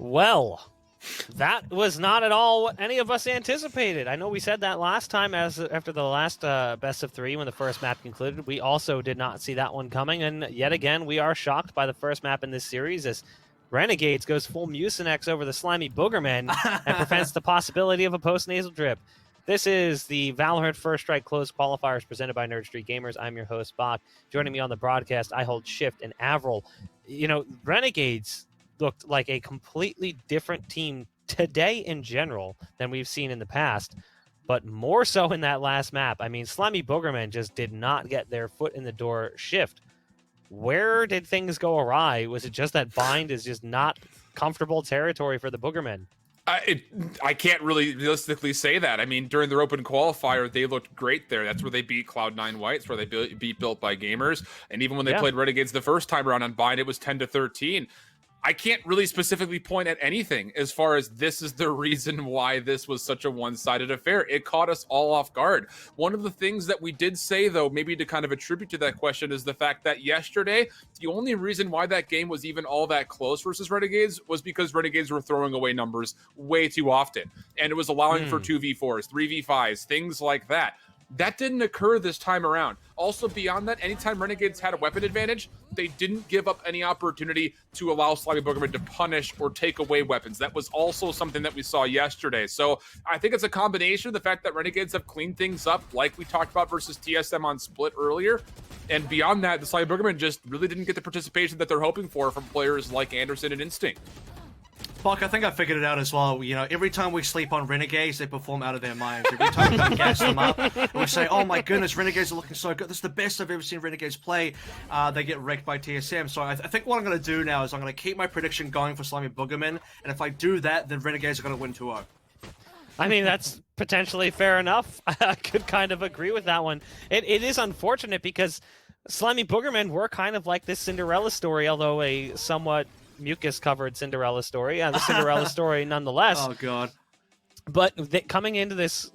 Well, that was not at all what any of us anticipated. I know we said that last time after the last best of 3 when the first map concluded. We also did not see that one coming, and yet again, we are shocked by the first map in this series as Renegades goes full Mucinex over the Slimy Boogermen and prevents the possibility of a post-nasal drip. This is the Valorant First Strike Closed Qualifiers presented by Nerd Street Gamers. I'm your host, Bach. Joining me on the broadcast, I hold Shift and Avril. You know, Renegades looked like a completely different team today in general than we've seen in the past, but more so in that last map. I mean, Slimy Boogermen just did not get their foot in the door. Shift, where did things go awry? Was it just that Bind is just not comfortable territory for the Boogermen? I can't really realistically say that. I mean, during their open qualifier, they looked great there. That's where they beat Cloud9 Whites, where they beat Built by Gamers. And even when they played Renegades the first time around on Bind, it was 10-13. I can't really specifically point at anything as far as this is the reason why this was such a one-sided affair. It caught us all off guard. One of the things that we did say, though, maybe to kind of attribute to that question, is the fact that yesterday, the only reason why that game was even all that close versus Renegades was because Renegades were throwing away numbers way too often. And it was allowing for 2v4s, 3v5s, things like that. That didn't occur this time around. Also, beyond that, anytime Renegades had a weapon advantage, they didn't give up any opportunity to allow Slimy Boogerman to punish or take away weapons. That was also something that we saw yesterday. So I think it's a combination of the fact that Renegades have cleaned things up, like we talked about versus TSM on Split earlier. And beyond that, the Slimy Boogerman just really didn't get the participation that they're hoping for from players like Anderson and Instinct. Buck, I think I figured it out as well. You know, every time we sleep on Renegades, they perform out of their minds. Every time we kind of gas them up, and we say, oh my goodness, Renegades are looking so good. This is the best I've ever seen Renegades play. They get wrecked by TSM. So I think what I'm going to do now is I'm going to keep my prediction going for Slimy Boogermen. And if I do that, then Renegades are going to win 2-0. I mean, that's potentially fair enough. I could kind of agree with that one. It is unfortunate because Slimy Boogermen were kind of like this Cinderella story, although a somewhat mucus-covered Cinderella story. The Cinderella story nonetheless. Oh, God. But coming into this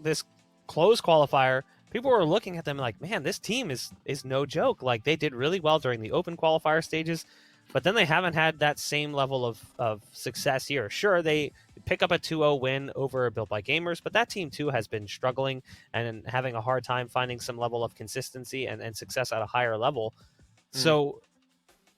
closed qualifier, people were looking at them like, man, this team is no joke. Like, they did really well during the open qualifier stages, but then they haven't had that same level of success here. Sure, they pick up a 2-0 win over Built by Gamers, but that team, too, has been struggling and having a hard time finding some level of consistency and success at a higher level. So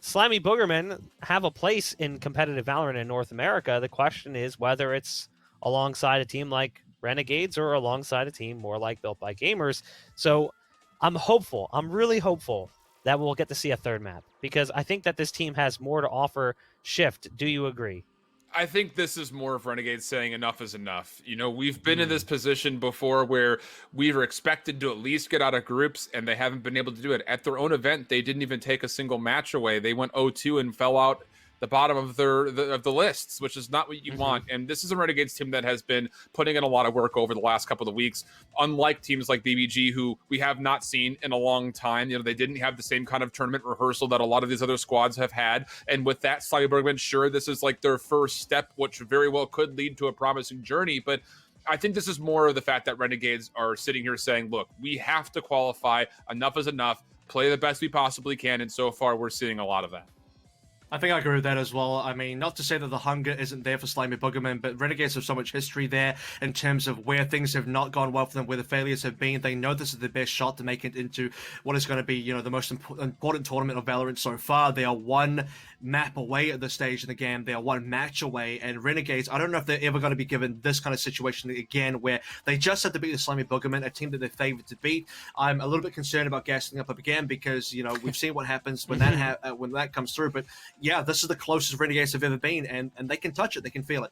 Slimy Boogermen have a place in competitive Valorant in North America. The question is whether it's alongside a team like Renegades or alongside a team more like Built by Gamers. So I'm hopeful. I'm really hopeful that we'll get to see a third map because I think that this team has more to offer. Shift, do you agree? I think this is more of Renegades saying enough is enough. You know, we've been in this position before where we were expected to at least get out of groups, and they haven't been able to do it. At their own event, they didn't even take a single match away. They went 0-2 and fell out the bottom of the lists, which is not what you want. And this is a Renegades team that has been putting in a lot of work over the last couple of weeks, unlike teams like BBG, who we have not seen in a long time. You know, they didn't have the same kind of tournament rehearsal that a lot of these other squads have had. And with that, Slimy Boogermen, sure, this is like their first step, which very well could lead to a promising journey. But I think this is more of the fact that Renegades are sitting here saying, look, we have to qualify. Enough is enough. Play the best we possibly can. And so far, we're seeing a lot of that. I think I agree with that as well. I mean, not to say that the hunger isn't there for Slimy Boogermen, but Renegades have so much history there in terms of where things have not gone well for them, where the failures have been. They know this is the best shot to make it into what is going to be, you know, the most important tournament of Valorant so far. They are one map away at this stage in the game. They are one match away, and Renegades, I don't know if they're ever going to be given this kind of situation again, where they just had to beat the Slimy Boogermen, a team that they're favored to beat. I'm a little bit concerned about gassing up again because, you know, we've seen what happens when that comes through, but yeah, this is the closest Renegades have ever been, and they can touch it. They can feel it.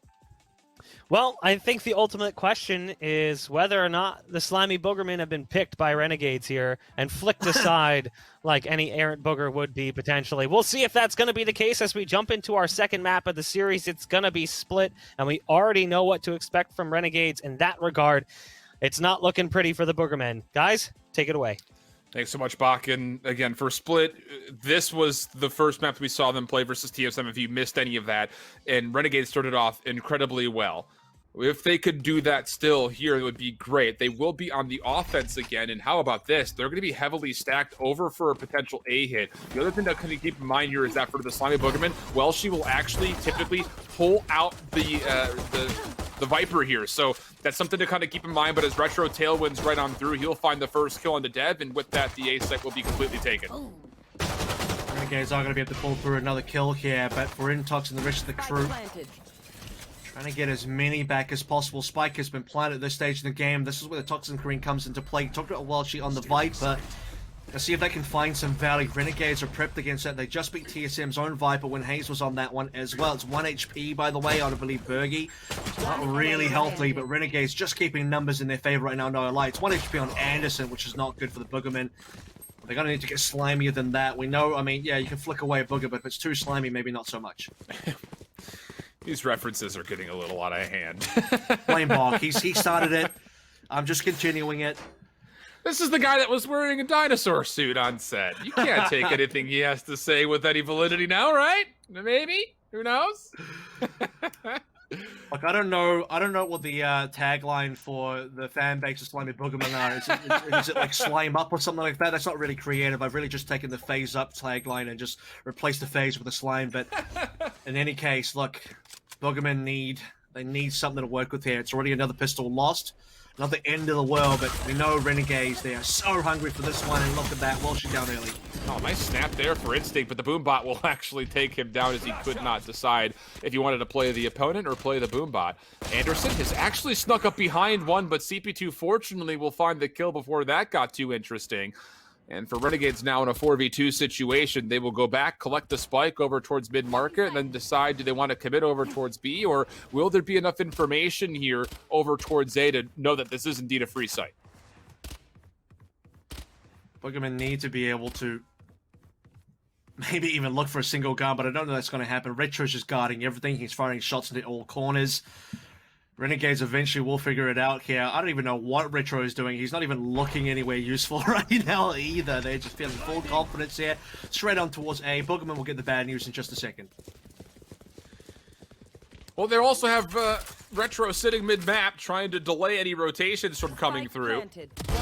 Well, I think the ultimate question is whether or not the Slimy Boogermen have been picked by Renegades here and flicked aside like any errant booger would be potentially. We'll see if that's going to be the case as we jump into our second map of the series. It's going to be split, and we already know what to expect from Renegades in that regard. It's not looking pretty for the Boogermen. Guys, take it away. Thanks so much, Bach. And again, for Split, this was the first map we saw them play versus TSM if you missed any of that. And Renegades started off incredibly well. If they could do that still here, it would be great. They will be on the offense again, and how about this? They're going to be heavily stacked over for a potential A hit. The other thing that can keep in mind here is that for the Slimy Boogerman, she will actually typically pull out the Viper here. So that's something to kind of keep in mind, but as Retro tailwinds right on through, he'll find the first kill on the Dev, and with that, the A site will be completely taken. Renegades are going to be able to pull through another kill here, but for Intox and the rest of the crew, trying to get as many back as possible. Spike has been planted at this stage in the game. This is where the Toxin Kareen comes into play. Talked about Welshi on the Viper. Let's see if they can find some value. Renegades are prepped against that. They just beat TSM's own Viper when Hayes was on that one as well. It's 1 HP, by the way, I believe Bergie. Not really healthy, but Renegades just keeping numbers in their favor right now. No lie. It's 1 HP on Anderson, which is not good for the Boogermen. They're going to need to get slimier than that. We know, I mean, yeah, you can flick away a Booger, but if it's too slimy, maybe not so much. These references are getting a little out of hand. Blame Bach. He started it. I'm just continuing it. This is the guy that was wearing a dinosaur suit on set. You can't take anything he has to say with any validity now, right? Maybe? Who knows? Look, I don't know what the tagline for the fan base of Slimy Boogerman are. Is it like Slime Up or something like that? That's not really creative. I've really just taken the Phase Up tagline and just replaced the phase with a slime. But in any case, look, Boogermen need something to work with here. It's already another pistol lost. Not the end of the world, but we know Renegades, they are so hungry for this one, and look at that, Welshi down early. Oh, nice snap there for Instinct, but the Boombot will actually take him down as he could not decide if he wanted to play the opponent or play the Boombot. Anderson has actually snuck up behind one, but CP2 fortunately will find the kill before that got too interesting. And for Renegades now in a 4v2 situation, they will go back, collect the spike over towards mid-market, and then decide, do they want to commit over towards B, or will there be enough information here over towards A to know that this is indeed a free site? Boogermen need to be able to maybe even look for a single gun, but I don't know that's going to happen. Retro's just guarding everything. He's firing shots into all corners. Renegades eventually will figure it out here. I don't even know what Retro is doing. He's not even looking anywhere useful right now either. They're just feeling full confidence here. Straight on towards A. Boogerman will get the bad news in just a second. Well, they also have Retro sitting mid-map trying to delay any rotations from coming through.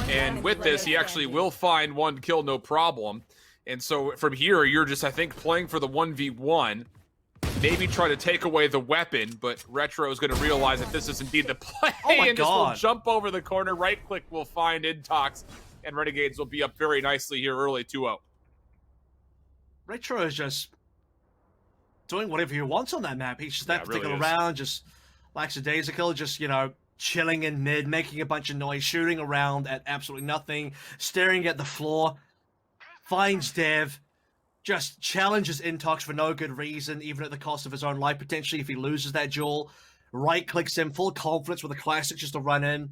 And with this, he actually will find one kill, no problem. And so from here, you're just, I think, playing for the 1v1. Maybe try to take away the weapon, but Retro is going to realize that this is indeed the play, and just will jump over the corner. Right-click will find Intox, and Renegades will be up very nicely here early 2-0. Retro is just doing whatever he wants on that map. He's just that particular round, just lackadaisical, just, you know, chilling in mid, making a bunch of noise, shooting around at absolutely nothing, staring at the floor, finds Dev, just challenges Intox for no good reason, even at the cost of his own life, potentially, if he loses that duel. Right-clicks him, full confidence with a classic just to run in.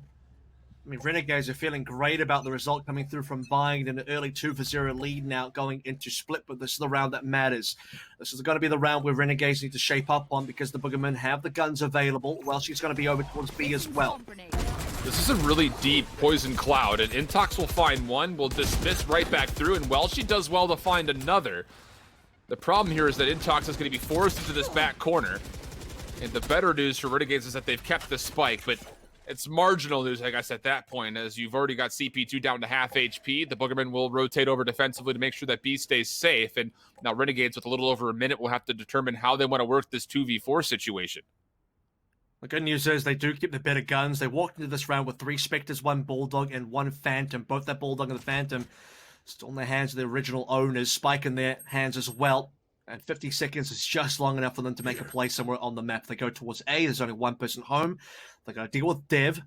I mean, Renegades are feeling great about the result coming through from buying an early 2-0 lead now going into split, but this is the round that matters. This is going to be the round where Renegades need to shape up on because the Boogermen have the guns available. Welshie's going to be over towards B as well. This is a really deep poison cloud, and Intox will find one, will dismiss right back through, and Welshie does well to find another. The problem here is that Intox is going to be forced into this back corner, and the better news for Renegades is that they've kept the spike, but it's marginal news, I guess, at that point, as you've already got CP2 down to half HP. The Boogermen will rotate over defensively to make sure that B stays safe, and now Renegades, with a little over a minute, will have to determine how they want to work this 2v4 situation. The good news is they do keep the better guns. They walked into this round with 3 Spectres, 1 Bulldog, and 1 Phantom. Both that Bulldog and the Phantom still in the hands of the original owners. Spike in their hands as well. And 50 seconds is just long enough for them to make a play somewhere on the map. They go towards A. There's only 1 person home. They're going to deal with Dev.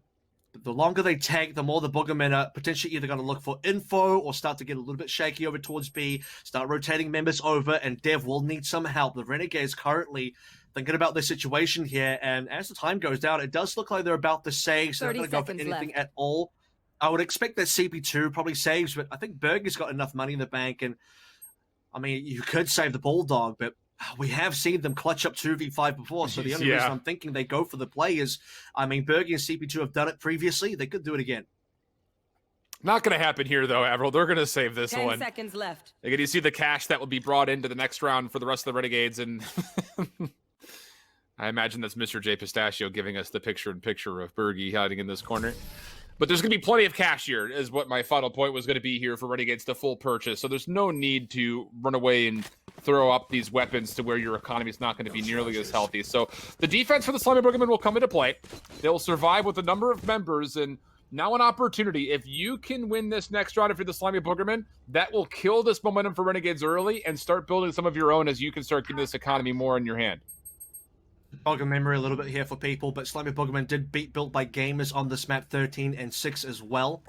But the longer they take, the more the Boogermen are potentially either going to look for info or start to get a little bit shaky over towards B, start rotating members over, and Dev will need some help. The Renegades currently thinking about their situation here, and as the time goes down, it does look like they're about to save, so they're not going to go for anything at all. I would expect that CP2 probably saves, but I think Berg's got enough money in the bank, and I mean, you could save the Bulldog, but we have seen them clutch up 2v5 before, so the only reason I'm thinking they go for the play is, I mean, Bergie and CP2 have done it previously. They could do it again. Not going to happen here, though, Avril. They're going to save this 10 one. 10 seconds left. You see the cash that will be brought into the next round for the rest of the Renegades, and I imagine that's Mr. J Pistachio giving us the picture-in-picture of Bergie hiding in this corner. But there's going to be plenty of cash here, is what my final point was going to be here for Renegades to full purchase. So there's no need to run away and throw up these weapons to where your economy is not going to be nearly as healthy. So the defense for the Slimy Boogermen will come into play. They'll survive with a number of members, and now an opportunity. If you can win this next round if you're the Slimy Boogermen, that will kill this momentum for Renegades early and start building some of your own as you can start getting this economy more in your hand. Bogger memory a little bit here for people, but Slimy Boogerman did beat Built by Gamers on this map 13 and 6 as well.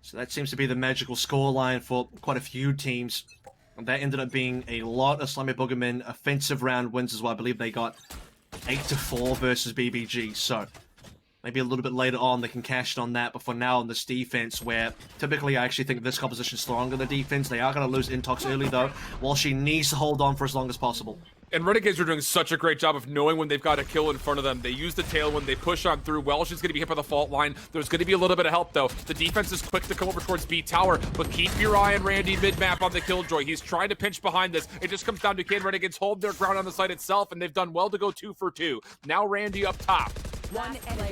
So that seems to be the magical scoreline for quite a few teams. And that ended up being a lot of Slimy Boogerman offensive round wins as well. I believe they got 8-4 versus BBG. So maybe a little bit later on they can cash in on that. But for now on this defense, where typically I actually think this composition is stronger than the defense. They are going to lose Intox early though, while she needs to hold on for as long as possible. And Renegades are doing such a great job of knowing when they've got a kill in front of them. They use the tailwind, they push on through. Welsh is going to be hit by the fault line. There's going to be a little bit of help, though. The defense is quick to come over towards B Tower, but keep your eye on Randy mid-map on the Killjoy. He's trying to pinch behind this. It just comes down to can Renegades hold their ground on the site itself, and they've done well to go 2 for 2. Now Randy up top.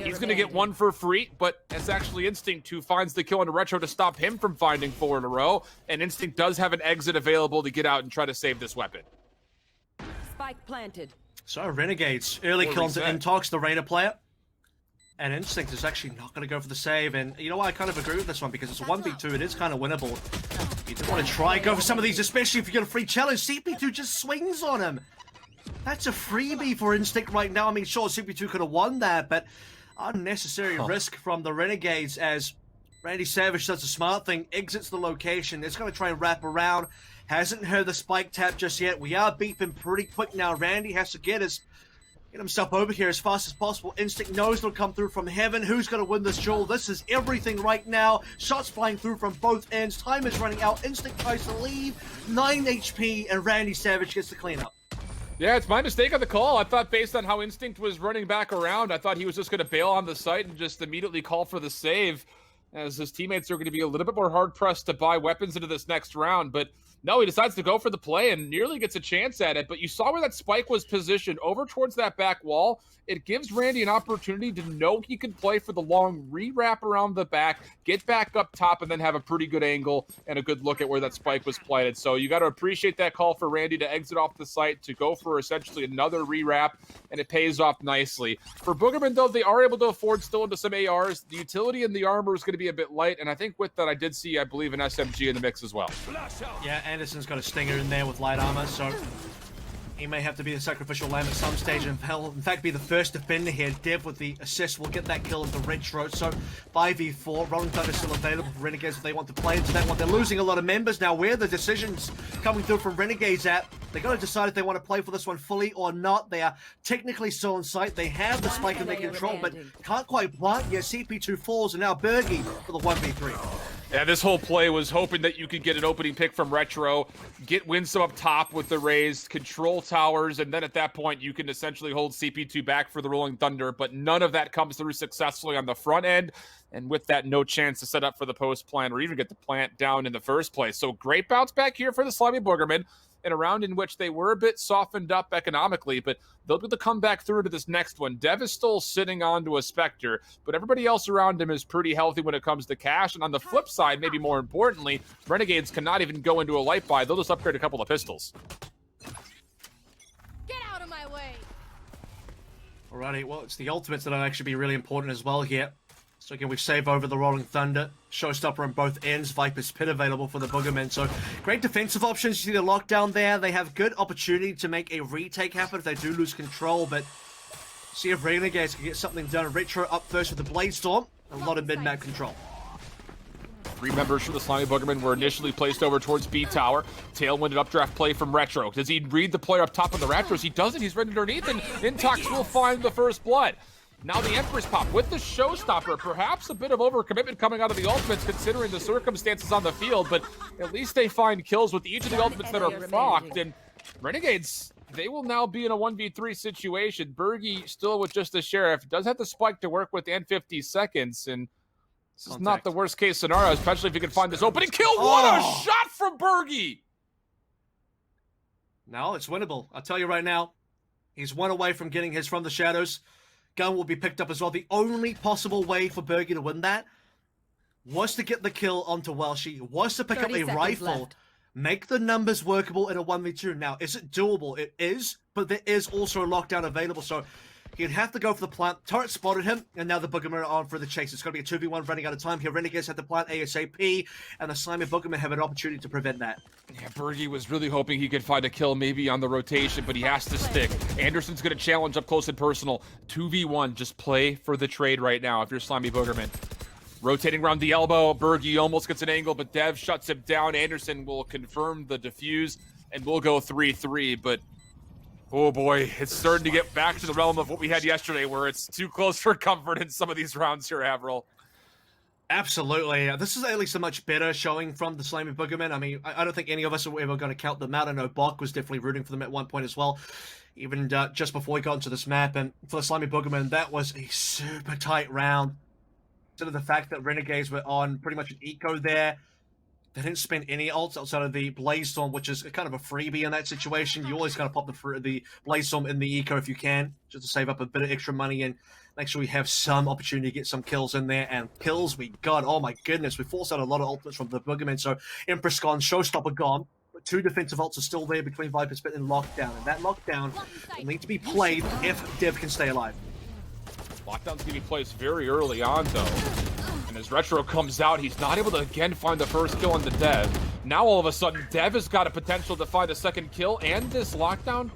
He's going to get 1 for free, but it's actually Instinct who finds the kill on Retro to stop him from finding 4 in a row, and Instinct does have an exit available to get out and try to save this weapon. Spike planted. So Renegades early kill into Intox, the Raider player. And Instinct is actually not going to go for the save. And you know what? I kind of agree with this one because it's a 1v2. It is kind of winnable. You do want to try go for some of these, especially if you get a free challenge. CP2 just swings on him. That's a freebie for Instinct right now. I mean, sure, CP2 could have won that, but unnecessary risk from the Renegades as Randy Savage does a smart thing, exits the location. It's going to try and wrap around. Hasn't heard the spike tap just yet. We are beeping pretty quick now. Randy has to get himself over here as fast as possible. Instinct knows it'll come through from heaven. Who's going to win this duel? This is everything right now. Shots flying through from both ends. Time is running out. Instinct tries to leave. 9 HP, and Randy Savage gets the cleanup. Yeah, it's my mistake on the call. I thought based on how Instinct was running back around, I thought he was just going to bail on the site and just immediately call for the save, as his teammates are going to be a little bit more hard-pressed to buy weapons into this next round. But no, he decides to go for the play and nearly gets a chance at it. But you saw where that spike was positioned over towards that back wall. It gives Randy an opportunity to know he can play for the long re-wrap around the back, get back up top, and then have a pretty good angle and a good look at where that spike was planted. So you got to appreciate that call for Randy to exit off the site, to go for essentially another re-wrap, and it pays off nicely. For Boogerman, though, they are able to afford still into some ARs. The utility and the armor is going to be a bit light, and I think with that, I did see, I believe, an SMG in the mix as well. Yeah, Anderson's got a stinger in there with light armor, so he may have to be the sacrificial lamb at some stage, and will in fact be the first defender here. Dev with the assist will get that kill into Retro. So 5v4, Rolling Thunder is still available for Renegades if they want to play into that one. They're losing a lot of members now. Where the decisions coming through from Renegades at, they got to decide if they want to play for this one fully or not. They are technically still in sight. They have the spike in their control, but can't quite plant. Yeah, CP2 falls, and now Bergie for the 1v3. Yeah, this whole play was hoping that you could get an opening pick from Retro, get Winsome up top with the raise, control towers, and then at that point you can essentially hold CP2 back for the Rolling Thunder, but none of that comes through successfully on the front end, and with that, no chance to set up for the post plant or even get the plant down in the first place. So great bounce back here for the Slimy Boogermen in a round in which they were a bit softened up economically, but they'll be able to come back through to this next one. Dev is still sitting onto a Spectre, but everybody else around him is pretty healthy when it comes to cash. And on the flip side, maybe more importantly, Renegades cannot even go into a light buy. They'll just upgrade a couple of pistols. Get out of my way. Alrighty, well, it's the ultimates that'll actually be really important as well here. So again, we save over the Rolling Thunder. Showstopper on both ends. Viper's Pit available for the Boogermen. So great defensive options. You see the lockdown there. They have good opportunity to make a retake happen if they do lose control. But see if Renegades can get something done. Retro up first with the Blade Storm. A lot of mid-map control. 3 members from the Slimy Boogermen were initially placed over towards B Tower. Tailwinded updraft play from Retro. Does he read the player up top of the Raptors? He doesn't. He's right underneath, and Intox will find the first blood. Now the Empress pop with the Showstopper. Perhaps a bit of overcommitment coming out of the ultimates considering the circumstances on the field, but at least they find kills with each of the ultimates that are procced. And Renegades, they will now be in a 1v3 situation. Bergie still with just the Sheriff. Does have the spike to work with and 50 seconds. And this is not the worst case scenario, especially if you can find this opening kill. What a shot from Bergie! No, it's winnable. I'll tell you right now. He's one away from getting his from the shadows. Gun will be picked up as well. The only possible way for Bergie to win that was to get the kill onto Welshie, was to pick up 30 a seconds rifle, left. make the numbers workable in a 1v2. Now, is it doable? It is, but there is also a lockdown available, so he'd have to go for the plant. Turret spotted him, and now the Boogermen are on for the chase. It's going to be a 2v1 running out of time here. Renegades had the plant ASAP, and the Slimy Boogermen have an opportunity to prevent that. Yeah, Bergie was really hoping he could find a kill maybe on the rotation, but he has to stick. Anderson's going to challenge up close and personal. 2v1, just play for the trade right now if you're Slimy Boogerman. Rotating around the elbow, Bergie almost gets an angle, but Dev shuts him down. Anderson will confirm the defuse, and we'll go 3-3, but oh boy, it's starting to get back to the realm of what we had yesterday, where it's too close for comfort in some of these rounds here, Avril. Absolutely. This is at least a much better showing from the Slimy Boogermen. I mean, I don't think any of us are ever going to count them out. I know Bok was definitely rooting for them at one point as well, even just before we got into this map. And for the Slimy Boogermen, that was a super tight round. Consider the fact that Renegades were on pretty much an eco there. They didn't spend any ults outside of the Blaze Storm, which is kind of a freebie in that situation. You always kind of pop the Blaze Storm in the eco if you can, just to save up a bit of extra money and make sure we have some opportunity to get some kills in there. And kills we got, oh my goodness, we forced out a lot of ultimates from the Boogermen. So Empress gone, Showstopper gone, but 2 defensive ults are still there between Viper Spit and Lockdown. And that Lockdown will need to be played if Dev can stay alive. Lockdown's going to be placed very early on, though. And as Retro comes out, he's not able to again find the first kill on the Dev. Now, all of a sudden, Dev has got a potential to find a second kill, and this Lockdown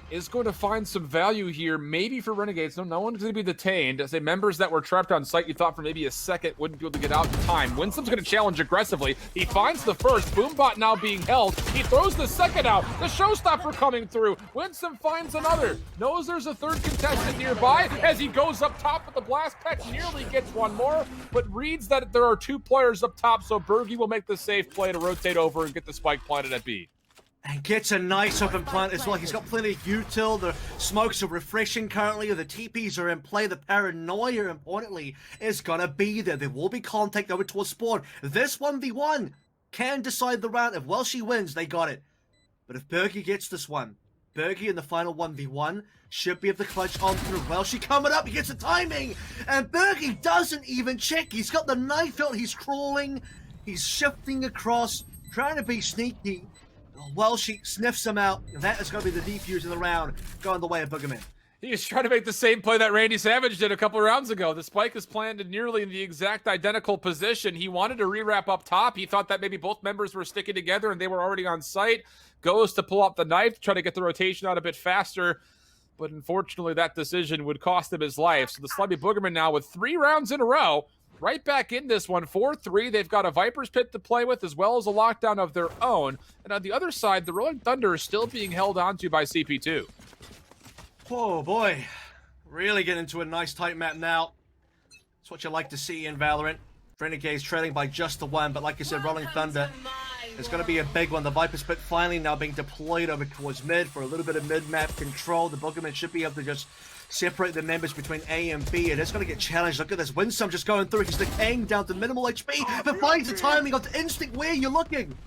is going to find some value here, maybe for Renegades. No one's going to be detained. As members that were trapped on site, you thought for maybe a second wouldn't be able to get out in time. Winsome's going to challenge aggressively. He finds the first. Boombot now being held. He throws the second out. The Showstopper coming through. Winsome finds another. Knows there's a third contestant nearby as he goes up top with the blast pack. Nearly gets one more, but reads that there are 2 players up top, so Bergie will make the safe play to rotate over and get the spike planted at B. And gets a nice open plant as well. He's got plenty of util. The smokes are refreshing currently. The TPs are in play. The paranoia, importantly, is going to be there. There will be contact over towards spawn. This 1v1 can decide the round. If Welshie wins, they got it. But if Bergie gets this one, Bergie in the final 1v1 should be able to clutch on through. Welshie coming up. He gets the timing. And Bergie doesn't even check. He's got the knife out. He's crawling. He's shifting across, trying to be sneaky. Welshie sniffs him out. That is going to be the defuse of the round, going the way of Boogerman. He's trying to make the same play that Randy Savage did a couple rounds ago. The spike is planted nearly in the exact identical position. He wanted to re-wrap up top. He thought that maybe both members were sticking together and they were already on site. Goes to pull out the knife, try to get the rotation out a bit faster. But unfortunately, that decision would cost him his life. So the Slimy Boogerman now with 3 rounds in a row. Right back in this one, 4-3. They've got a Viper's Pit to play with as well as a lockdown of their own. And on the other side, the Rolling Thunder is still being held onto by CP2. Oh boy, really getting into a nice tight map now. That's what you like to see in Valorant. Renegades trailing by just the 1, but like I said, Rolling Thunder is going to be a big one. The Viper's Pit finally now being deployed over towards mid for a little bit of mid-map control. The Boogermen should be able to just separate the members between A and B. It is going to get challenged. Look at this. Winsome just going through. He's decaying down to minimal HP, but finds the timing of the instinct where you're looking.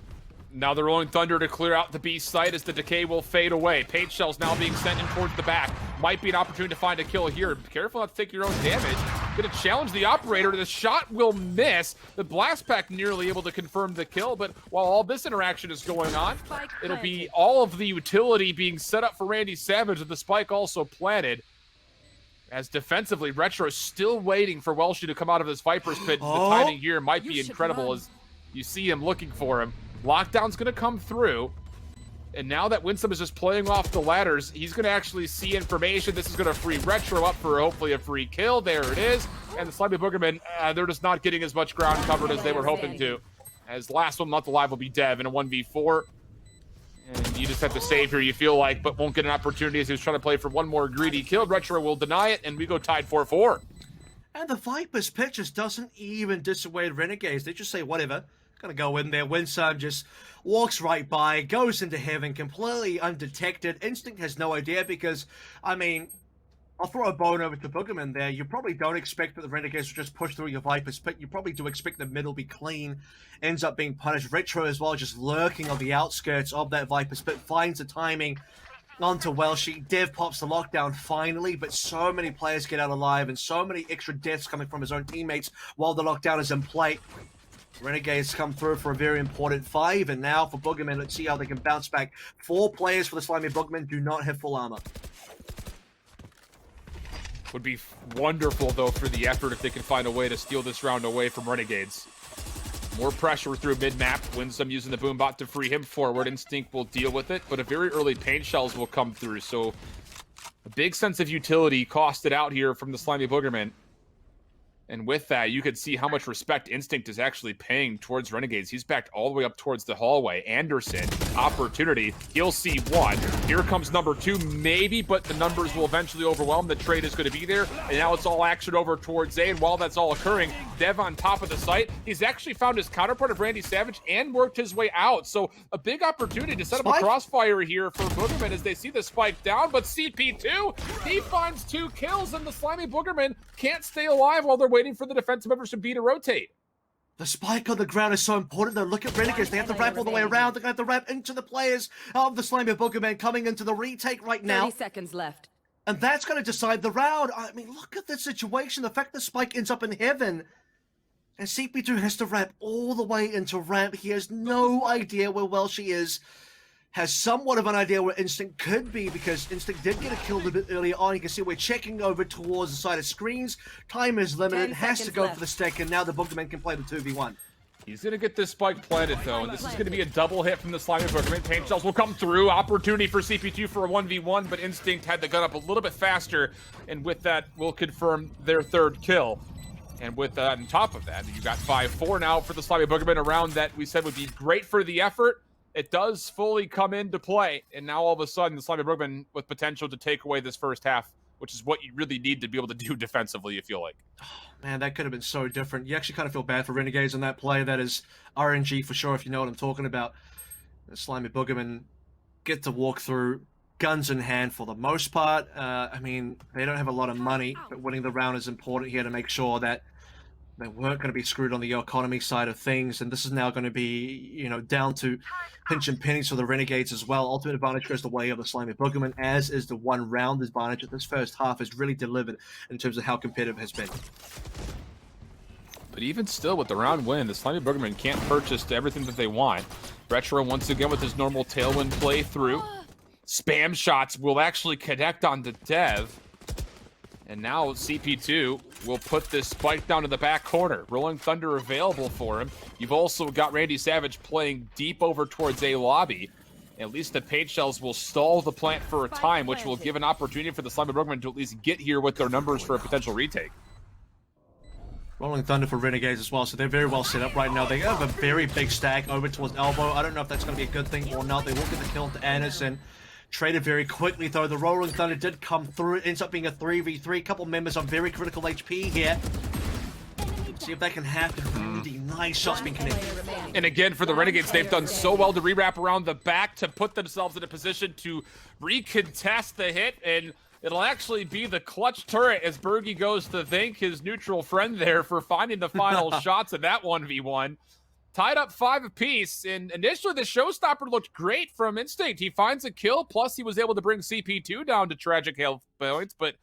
Now the Rolling Thunder to clear out the B site as the decay will fade away. Paint shells now being sent in towards the back. Might be an opportunity to find a kill here. Be careful not to take your own damage. Gonna challenge the operator. The shot will miss. The blast pack nearly able to confirm the kill, but while all this interaction is going on, it'll be all of the utility being set up for Randy Savage with the spike also planted. As defensively, Retro is still waiting for Welshie to come out of this Viper's Pit. The timing here might be incredible as you see him looking for him. Lockdown's going to come through. And now that Winsome is just playing off the ladders, he's going to actually see information. This is going to free Retro up for hopefully a free kill. There it is. And the Slimy Boogermen, they're just not getting as much ground covered as they were hoping to. As last one left alive will be Dev in a 1v4. And you just have to save here, you feel like, but won't get an opportunity as he was trying to play for one more greedy kill. Retro will deny it, and we go tied 4-4. And the Viper's Pit just doesn't even dissuade Renegades. They just say, whatever, gonna go in there. Winsome just walks right by, goes into heaven, completely undetected. Instinct has no idea because, I mean, I'll throw a bone over to Boogerman there. You probably don't expect that the Renegades will just push through your Viper's Pit. You probably do expect the mid will be clean. Ends up being punished. Retro as well, just lurking on the outskirts of that Viper's Pit. Finds the timing. onto Welshie. Dev pops the lockdown finally, but so many players get out alive and so many extra deaths coming from his own teammates while the lockdown is in play. Renegades come through for a very important 5, and now for Boogermen, let's see how they can bounce back. 4 players for the Slimy Boogermen do not have full armor. Would be wonderful, though, for the effort if they can find a way to steal this round away from Renegades. More pressure through mid-map. Winsome using the Boombot to free him forward. Instinct will deal with it, but a very early paint shells will come through, so a big sense of utility costed out here from the Slimy Boogermen. And with that, you could see how much respect Instinct is actually paying towards Renegades. He's backed all the way up towards the hallway. Anderson, opportunity. He'll see 1. Here comes number 2, maybe, but the numbers will eventually overwhelm. The trade is going to be there. And now it's all action over towards A. And while that's all occurring, Dev on top of the site. He's actually found his counterpart of Randy Savage and worked his way out. So a big opportunity to set up a crossfire here for Boogerman as they see the spike down. But CP2, he finds 2 kills, and the Slimy Boogerman can't stay alive while they're waiting for the defensive members to B to rotate. The spike on the ground is so important though. Look at Renegades. They have to wrap all the way around. They're going to have to wrap into the players of the Slimy Boogermen coming into the retake right now. 30 seconds left. And that's going to decide the round. I mean, look at this situation. The fact that Spike ends up in heaven and CP2 has to wrap all the way into ramp. He has no idea where Welshie is. Has somewhat of an idea where Instinct could be because Instinct did get a kill a bit earlier on. You can see we're checking over towards the side of screens. Time is limited. Has to go for the stick, and now the Boogerman can play the 2v1. He's going to get this spike planted, though, and this is going to be a double hit from the Slimy Boogerman. Paint shells will come through. Opportunity for CP2 for a 1v1, but Instinct had the gun up a little bit faster, and with that, will confirm their 3rd kill. And with that, on top of that, you got 5-4 now for the Slimy Boogerman, a round that we said would be great for the effort. It does fully come into play, and now all of a sudden, the Slimy Boogermen with potential to take away this first half, which is what you really need to be able to do defensively, you feel like. Man, that could have been so different. You actually kind of feel bad for Renegades on that play. That is RNG for sure, if you know what I'm talking about. The Slimy Boogermen get to walk through guns in hand for the most part. I mean, they don't have a lot of money, but winning the round is important here to make sure that they weren't going to be screwed on the economy side of things, and this is now going to be, you know, down to pinch and pennies for the Renegades as well. Ultimate advantage goes the way of the Slimy Boogerman, as is the 1 round advantage. This first half has really delivered in terms of how competitive it has been. But even still, with the round win, the Slimy Boogerman can't purchase everything that they want. Retro, once again, with his normal tailwind play through. Spam shots will actually connect on the Dev. And now CP2 will put this spike down to the back corner. Rolling Thunder available for him. You've also got Randy Savage playing deep over towards A lobby. At least the paint shells will stall the plant for a time, which will give an opportunity for the Slimy Boogermen to at least get here with their numbers for a potential retake. Rolling Thunder for Renegades as well, so they're very well set up right now. They have a very big stack over towards Elbow. I don't know if that's going to be a good thing or not. They will get the kill to Anderson. Traded very quickly, though. The Rolling Thunder did come through. It ends up being a 3v3. A couple members on very critical HP here. See if that can happen. Really nice shots being connected. And again, for the Renegades, they've done so well to re-wrap around the back to put themselves in a position to recontest the hit, and it'll actually be the clutch turret as Bergie goes to thank his neutral friend there for finding the final shots of that 1v1. Tied up 5 apiece, and initially the showstopper looked great from Instinct. He finds a kill, plus he was able to bring CP2 down to tragic health points, but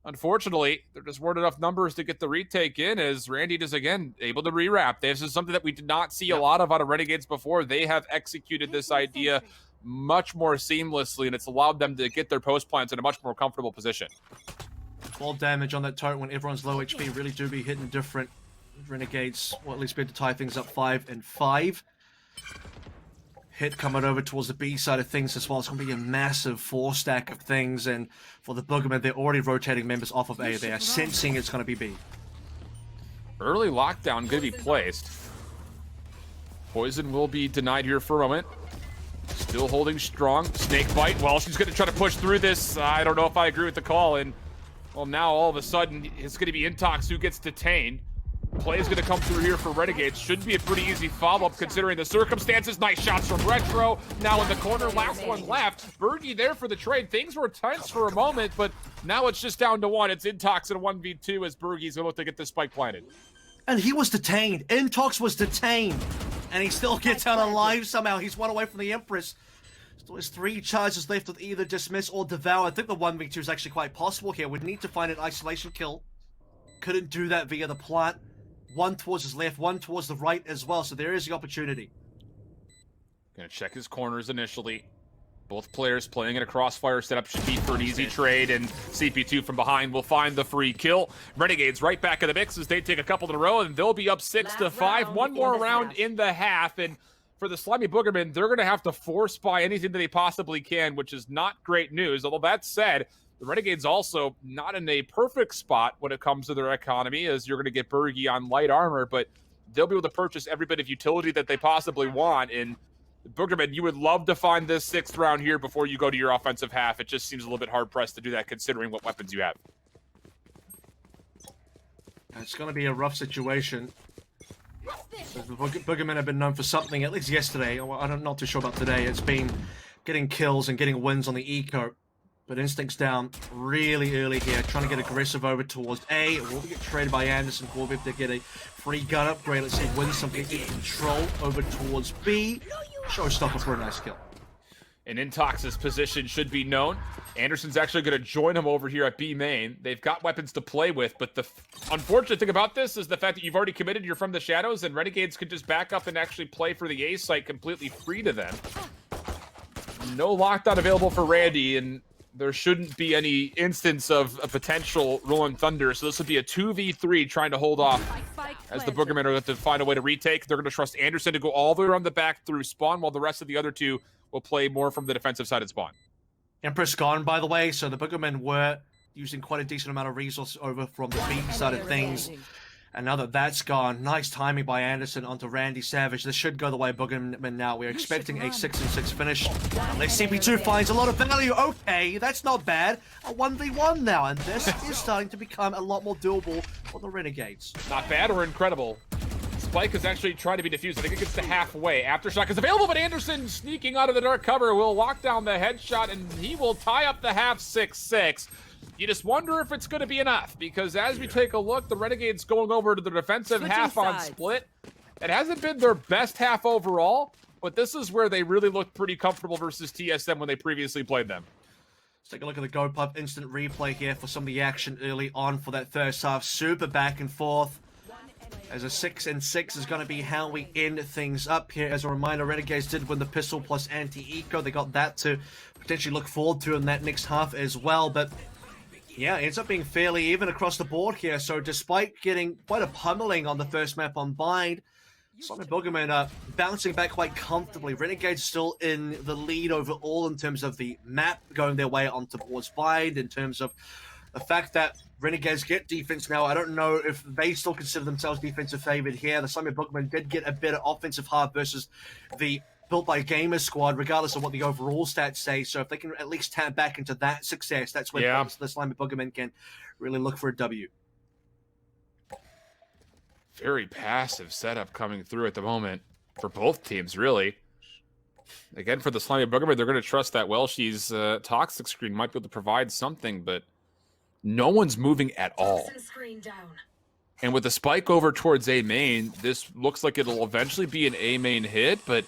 unfortunately, there just weren't enough numbers to get the retake in as Randy is, again, able to re-wrap. This is something that we did not see a lot of out of Renegades before. They have executed this idea much more seamlessly, and it's allowed them to get their post plants in a much more comfortable position. 12 damage on that turret when everyone's low HP really do be hitting different. Renegades, well, at least be able to tie things up 5-5. Hit coming over towards the B side of things as well. It's going to be a massive 4-stack of things, and for the Boogermen, they're already rotating members off of A. They are sensing it's going to be B. Early lockdown going to be placed. Poison will be denied here for a moment. Still holding strong. Snake bite. Well, she's going to try to push through this. I don't know if I agree with the call, and well, now all of a sudden it's going to be Intox who gets detained. Play is going to come through here for Renegades. Should be a pretty easy follow-up considering the circumstances. Nice shots from Retro. Now in the corner, last one left. Bergie there for the trade. Things were tense for a moment, but now it's just down to 1. It's Intox in a 1v2 as Bergie's going to look to get this spike planted. And he was detained. Intox was detained. And he still gets out alive somehow. He's one away from the Empress. So there's 3 charges left with either dismiss or devour. I think the 1v2 is actually quite possible here. We'd need to find an isolation kill. Couldn't do that via the plant. 1 towards his left, 1 towards the right as well. So there is the opportunity. Gonna check his corners initially. Both players playing in a crossfire setup should be for an easy trade, and CP2 from behind will find the free kill. Renegades right back in the mix as they take a couple in a row, and they'll be up 6-5. One more round in the half, and for the Slimy Boogermen, they're going to have to force buy anything that they possibly can, which is not great news. Although that said, the Renegades also not in a perfect spot when it comes to their economy, as you're going to get Bergie on light armor, but they'll be able to purchase every bit of utility that they possibly want. And Boogerman, you would love to find this 6th round here before you go to your offensive half. It just seems a little bit hard-pressed to do that considering what weapons you have. It's going to be a rough situation. The Boogermen have been known for something, at least yesterday. I'm not too sure about today. It's been getting kills and getting wins on the eco. But Instinct's down really early here, trying to get aggressive over towards A. It will get traded by Anderson. Will be able to get a free gun upgrade. Let's see, Winsome can get control over towards B. Showstopper for a nice kill. And Intox's position should be known. Anderson's actually going to join him over here at B main. They've got weapons to play with, but the unfortunate thing about this is the fact that you've already committed, you're from the shadows, and Renegades could just back up and actually play for the A site completely free to them. No lockdown available for Randy, and there shouldn't be any instance of a potential Rolling Thunder, so this would be a 2v3 trying to hold off as the Boogermen are going to find a way to retake. They're going to trust Anderson to go all the way around the back through spawn, while the rest of the other 2 will play more from the defensive side at spawn. Empress gone, by the way, so the Boogermen were using quite a decent amount of resources over from the B side of things. And now that that's gone, nice timing by Anderson onto Randy Savage. This should go the way of Boogerman now. We're expecting a 6-6 finish. Unless CP2 finds a lot of value. Okay, that's not bad. A 1v1 now, and this is starting to become a lot more doable for the Renegades. Not bad or incredible. Spike is actually trying to be defused. I think it gets to halfway. Aftershock is available, but Anderson sneaking out of the dark cover will lock down the headshot, and he will tie up the half 6-6. You just wonder if it's going to be enough, because as we take a look, the Renegades going over to the defensive half on split. It hasn't been their best half overall, but this is where they really looked pretty comfortable versus TSM when they previously played them. Let's take a look at the Go Pub instant replay here for some of the action early on for that first half. Super back and forth. As a 6-6 is going to be how we end things up here. As a reminder, Renegades did win the pistol plus anti-eco. They got that to potentially look forward to in that next half as well, but yeah, it ends up being fairly even across the board here. So despite getting quite a pummeling on the first map on Bind, Slimy Boogermen are bouncing back quite comfortably. Renegades still in the lead overall in terms of the map going their way on towards Bind, in terms of the fact that Renegades get defense now. I don't know if they still consider themselves defensive favored here. The Slimy Boogermen did get a better offensive half versus the Built by Gamers squad, regardless of what the overall stats say. So if they can at least tap back into that success, that's when the Slimy Boogermen can really look for a W. Very passive setup coming through at the moment for both teams, really. Again, for the Slimy Boogermen, they're going to trust that Welshie's toxic screen might be able to provide something, but no one's moving at all. And with the spike over towards A main, this looks like it'll eventually be an A main hit, but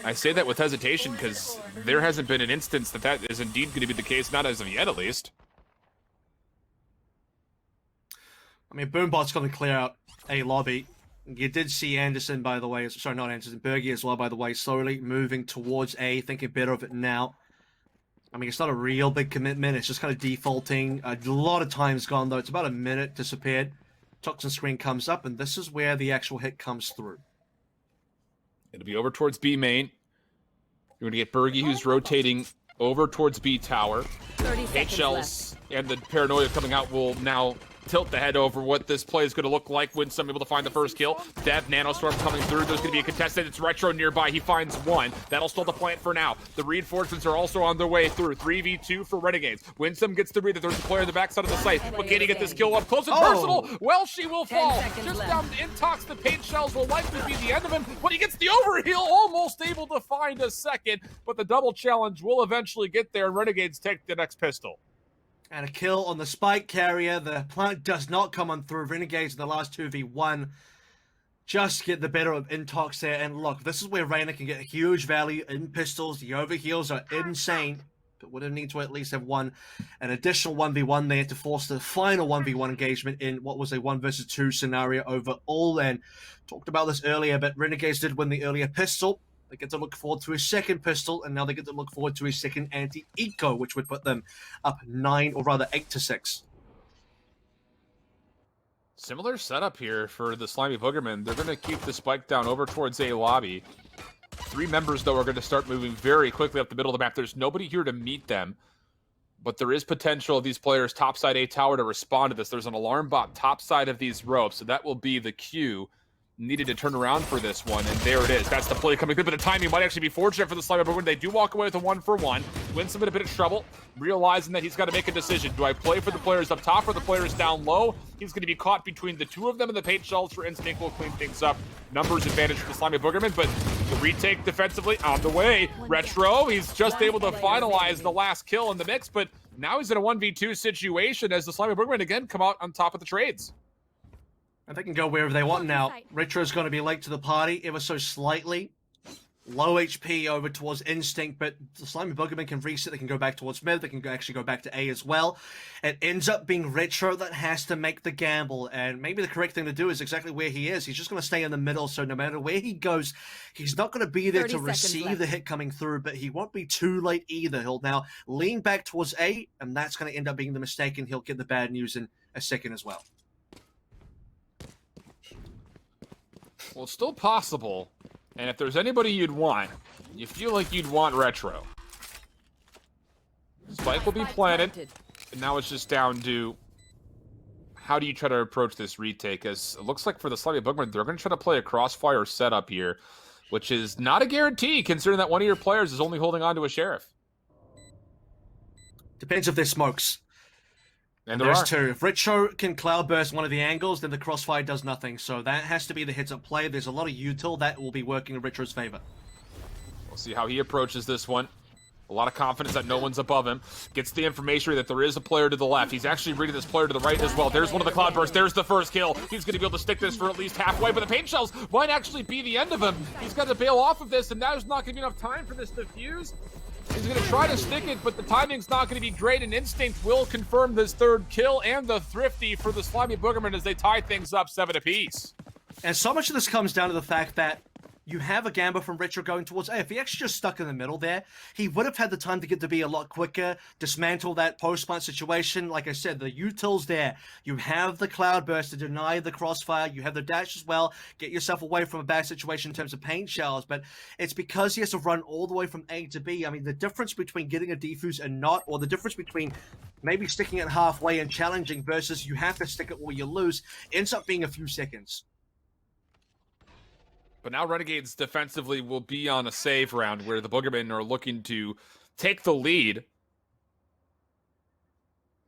I say that with hesitation because there hasn't been an instance that that is indeed going to be the case, not as of yet at least. I mean, Boombot's going to clear out A lobby. You did see Anderson, by the way, sorry, not Anderson, Bergie as well, by the way, slowly moving towards A, thinking better of it now. I mean, it's not a real big commitment, it's just kind of defaulting. A lot of time's gone, though. It's about a minute disappeared. Toxin screen comes up, and this is where the actual hit comes through. It'll be over towards B main. You're going to get Bergie, who's rotating over towards B tower. Hate shells and the paranoia coming out will now tilt the head over what this play is going to look like. Winsome able to find the first kill. Dev, Nanostorm coming through. There's going to be a contestant. It's Retro nearby. He finds one. That'll still the plant for now. The reinforcements are also on their way through. 3v2 for Renegades. Winsome gets the read that there's a player on the backside of the site. But can he get this kill up close and personal? Well, she will fall. Just down Intox. The paint shells will likely be the end of him. But he gets the overheal, almost able to find a second. But the double challenge will eventually get there, and Renegades take the next pistol. And a kill on the spike carrier. The plant does not come on through. Renegades in the last 2v1. just get the better of Intox there. And look, this is where Reyna can get huge value in pistols. The overheals are insane, but would have need to at least have an additional 1v1 there to force the final 1v1 engagement in what was a 1 versus 2 scenario overall. And talked about this earlier, but Renegades did win the earlier pistol. They get to look forward to a second pistol, and now they get to look forward to a second anti-eco, which would put them up 9, or rather 8-6. Similar setup here for the Slimy Boogermen. They're going to keep the spike down over towards A lobby. 3 members, though, are going to start moving very quickly up the middle of the map. There's nobody here to meet them, but there is potential of these players topside A tower to respond to this. There's an alarm bot topside of these ropes, so that will be the cue needed to turn around for this one, and there it is. That's the play coming through, but the timing might actually be fortunate for the Slimy Boogermen. They do walk away with a 1-for-1. Winsome in a bit of trouble, realizing that he's got to make a decision. Do I play for the players up top or the players down low? He's going to be caught between the 2 of them, and the paint shells for Instinct will clean things up. Numbers advantage for the Slimy Boogermen, but the retake defensively on the way. Retro, he's just able to finalize the last kill in the mix, but now he's in a 1v2 situation as the Slimy Boogermen again come out on top of the trades. And they can go wherever they want now. Retro's going to be late to the party, ever so slightly. Low HP over towards Instinct, but the Slimy Boogermen can reset. They can go back towards mid. They can actually go back to A as well. It ends up being Retro that has to make the gamble, and maybe the correct thing to do is exactly where he is. He's just going to stay in the middle, so no matter where he goes, he's not going to be there to receive the hit coming through, but he won't be too late either. He'll now lean back towards A, and that's going to end up being the mistake, and he'll get the bad news in a second as well. Well, it's still possible, and if there's anybody you'd want, you feel like you'd want Retro. Spike will be planted, and now it's just down to how do you try to approach this retake, as it looks like for the Slimy Boogermen, they're going to try to play a crossfire setup here, which is not a guarantee, considering that one of your players is only holding on to a Sheriff. Depends if there's smokes. And there's 2. If Retro can cloudburst one of the angles, then the crossfire does nothing. So that has to be the heads-up play. There's a lot of util that will be working in Retro's favor. We'll see how he approaches this one. A lot of confidence that no one's above him. Gets the information that there is a player to the left. He's actually reading this player to the right as well. There's one of the cloudbursts. There's the first kill. He's going to be able to stick this for at least halfway, but the paint shells might actually be the end of him. He's got to bail off of this, and now there's not going to be enough time for this to fuse. He's going to try to stick it, but the timing's not going to be great, and Instinct will confirm this 3rd kill and the thrifty for the Slimy Boogermen as they tie things up 7 apiece. And so much of this comes down to the fact that you have a Gamba from Retro going towards A. If he actually just stuck in the middle there, he would have had the time to get to be a lot quicker, dismantle that post-plant situation. Like I said, the util's there. You have the Cloudburst to deny the crossfire. You have the dash as well. Get yourself away from a bad situation in terms of paint shells. But it's because he has to run all the way from A to B. I mean, the difference between getting a defuse and not, or the difference between maybe sticking it halfway and challenging versus you have to stick it or you lose, ends up being a few seconds. But now Renegades defensively will be on a save round where the Boogermen are looking to take the lead.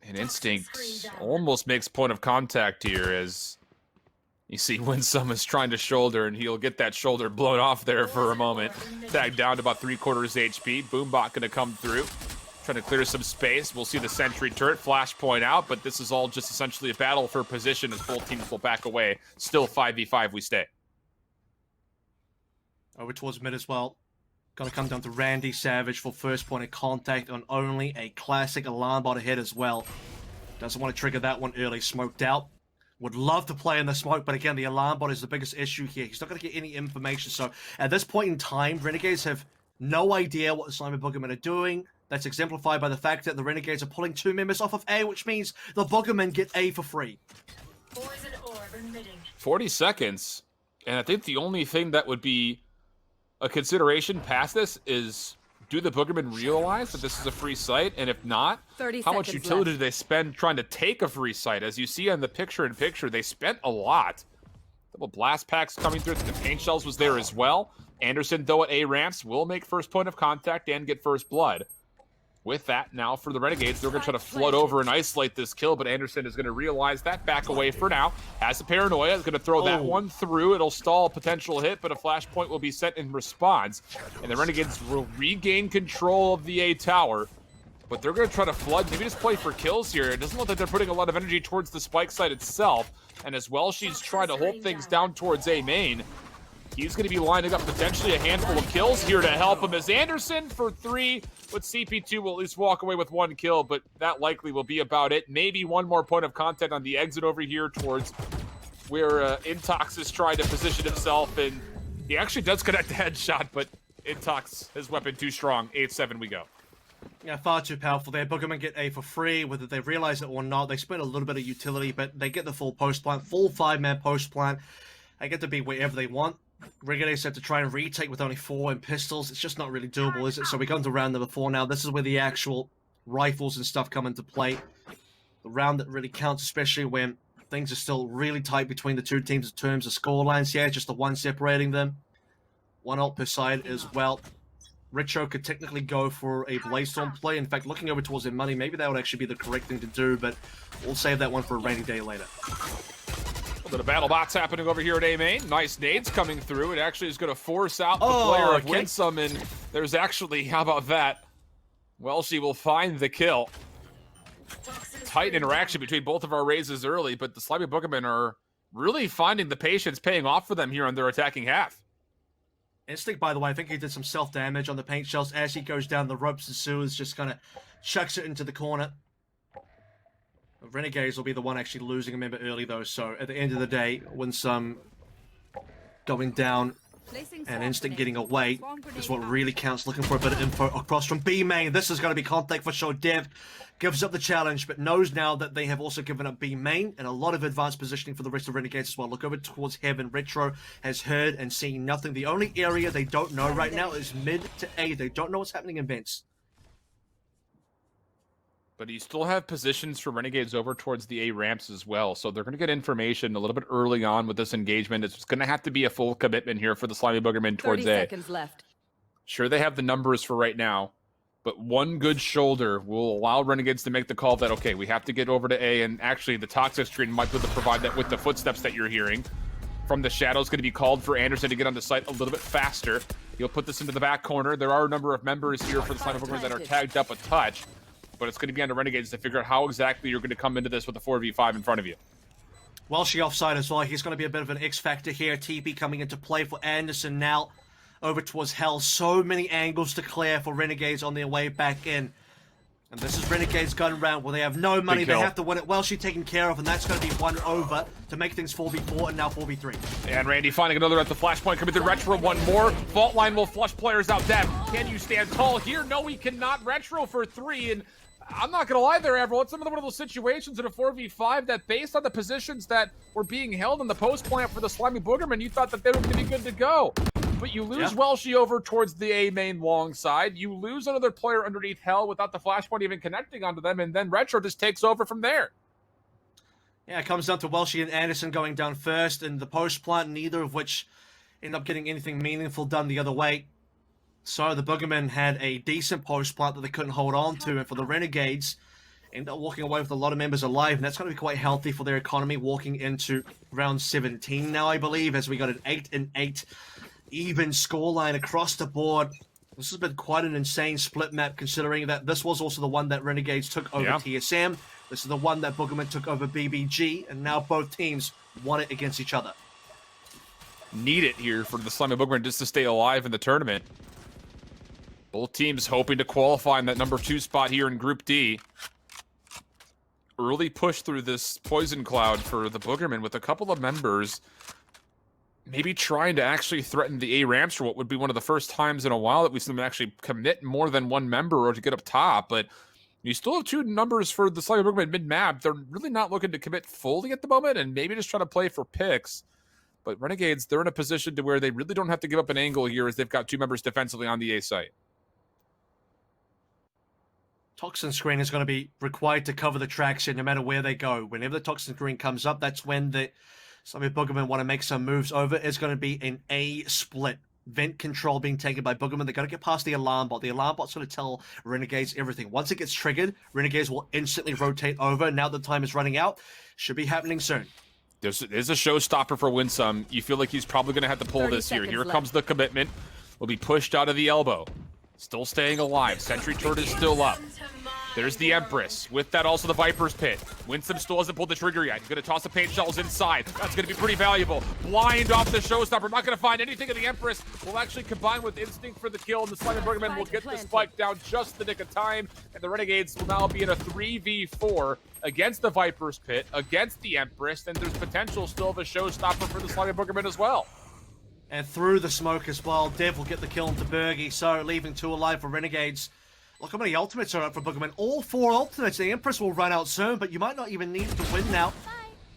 And Instinct almost makes point of contact here as you see Winsome is trying to shoulder, and he'll get that shoulder blown off there for a moment. Tagged down to about 3/4 HP. Boombot going to come through, trying to clear some space. We'll see the sentry turret flashpoint out, but this is all just essentially a battle for position as both teams will back away. Still 5v5 we stay. Over towards mid as well. Gonna come down to Randy Savage for first point of contact on only a classic alarm bot ahead as well. Doesn't want to trigger that one early. Smoked out. Would love to play in the smoke, but again, the alarm bot is the biggest issue here. He's not going to get any information. So at this point in time, Renegades have no idea what the Slimy Boogermen are doing. That's exemplified by the fact that the Renegades are pulling 2 members off of A, which means the Boogermen get A for free. 40 seconds. And I think the only thing that would be a consideration past this is, do the Boogermen realize that this is a free site? And if not, how much utility do they spend trying to take a free site? As you see on the picture-in-picture, they spent a lot. Double blast packs coming through. The paint shells was there as well. Anderson, though, at A ramps, will make first point of contact and get first blood. With that, now for the Renegades, they're going to try to flood over and isolate this kill, but Anderson is going to realize that, back away for now. Has the paranoia, is going to throw that one through. It'll stall a potential hit, but a flashpoint will be set in response. And the Renegades will regain control of the A tower. but they're going to try to flood, maybe just play for kills here. It doesn't look like they're putting a lot of energy towards the spike site itself, and as well, she's trying to hold things down towards A main. He's going to be lining up potentially a handful of kills here to help him as Anderson for 3, but CP2 will at least walk away with 1 kill, but that likely will be about it. Maybe one more point of contact on the exit over here towards where Intox is trying to position himself, and he actually does connect the headshot, but Intox, his weapon too strong. 8-7 we go. Yeah, far too powerful there. Boogermen get A for free, whether they realize it or not. They spend a little bit of utility, but they get the full post plant, full 5-man post plant. They get to be wherever they want. Renegades have to try and retake with only 4 and pistols. It's just not really doable, is it? So we go into round number 4 now. This is where the actual rifles and stuff come into play. The round that really counts, especially when things are still really tight between the two teams in terms of scorelines. Yeah, just the one separating them. 1 ult per side as well. Retro could technically go for a Blaze-Storm play. In fact, looking over towards their money, maybe that would actually be the correct thing to do, but we'll save that one for a rainy day later. A bit of battle bots happening over here at A main. Nice nades coming through. It actually is going to force out the player of Winsome, and there's actually, how about that? Well, she will find the kill. Tight interaction between both of our raises early, but the Slimy Boogermen are really finding the patience paying off for them here on their attacking half. Instinct, by the way, I think he did some self-damage on the paint shells as he goes down the ropes and sewers, just kind of chucks it into the corner. Renegades will be the one actually losing a member early, though, so at the end of the day, Winsome going down and Instinct getting away is what really counts. Looking for a bit of info across from B main. This is going to be contact for sure. Dev gives up the challenge, but knows now that they have also given up B main and a lot of advanced positioning for the rest of Renegades as well. Look over towards Heaven. Retro has heard and seen nothing. The only area they don't know right now is mid to A. They don't know what's happening in vents. But you still have positions for Renegades over towards the A ramps as well. So they're going to get information a little bit early on with this engagement. It's going to have to be a full commitment here for the Slimy Boogermen towards 30 A. seconds left. Sure, they have the numbers for right now, but one good shoulder will allow Renegades to make the call that, okay, we have to get over to A, and actually the Toxic Screen might be able to provide that with the footsteps that you're hearing. From the shadows, going to be called for Anderson to get on the site a little bit faster. He'll put this into the back corner. There are a number of members here for the Slimy Boogermen that are tagged up a touch. But it's going to be on the Renegades to figure out how exactly you're going to come into this with a 4v5 in front of you. Well, she offside as well. He's going to be a bit of an X factor here. TP coming into play for Anderson now. Over towards Hell. So many angles to clear for Renegades on their way back in. And this is Renegades' gun round where they have no money. They have to win it. Well, she's taken care of, and that's going to be 1 over to make things 4v4 and now 4v3. And Randy finding another at the flashpoint. Coming to Retro, 1 more. Fault line will flush players out. Dev, can you stand tall here? No, we cannot. Retro for 3, and I'm not going to lie there, Avril. It's one of those situations in a 4v5 that based on the positions that were being held in the post plant for the Slimy Boogermen, you thought that they were going to be good to go. But you lose Welshie over towards the A main long side. You lose another player underneath Hell without the flashpoint even connecting onto them, and then Retro just takes over from there. Yeah, it comes down to Welshie and Anderson going down first, and the post plant, neither of which end up getting anything meaningful done the other way. So the Boogermen had a decent post plant that they couldn't hold on to, and for the Renegades, end up walking away with a lot of members alive, and that's going to be quite healthy for their economy walking into round 17 now, I believe, as we got an 8-8 even scoreline across the board. This has been quite an insane split map, considering that this was also the one that Renegades took over TSM. This is the one that Boogermen took over BBG, and now both teams won it against each other. Need it here for the Slimy Boogermen just to stay alive in the tournament. Both teams hoping to qualify in that number 2 spot here in Group D. Early push through this poison cloud for the Boogermen with a couple of members maybe trying to actually threaten the A ramps for what would be one of the first times in a while that we see them actually commit more than one member or to get up top. But you still have 2 numbers for the Slimy Boogermen mid-map. They're really not looking to commit fully at the moment and maybe just trying to play for picks. But Renegades, they're in a position to where they really don't have to give up an angle here as they've got 2 members defensively on the A site. Toxin Screen is going to be required to cover the tracks here no matter where they go. Whenever the Toxin Screen comes up, that's when the Slimy Boogermen want to make some moves over. It's going to be an A split. Vent control being taken by Boogermen. They're going to get past the alarm bot. The alarm bot's going to tell Renegades everything. Once it gets triggered, Renegades will instantly rotate over. Now the time is running out. Should be happening soon. There's a showstopper for Winsome. You feel like he's probably going to have to pull this here. Here comes the commitment. Will be pushed out of the elbow. Still staying alive. Sentry turret is still up. There's the Empress. With that, also the Viper's Pit. Winston still hasn't pulled the trigger yet. He's going to toss the paint shells inside. That's going to be pretty valuable. Blind off the showstopper. Not going to find anything, and the Empress will actually combine with Instinct for the kill, and the Slimy Boogermen will get the spike down just the nick of time, and the Renegades will now be in a 3v4 against the Viper's Pit, against the Empress, and there's potential still of a showstopper for the Slimy Boogermen as well. And through the smoke as well, Dev will get the kill into Bergie, so leaving 2 alive for Renegades. Look how many ultimates are up for Boogerman. All 4 ultimates. The Empress will run out soon, but you might not even need to win now.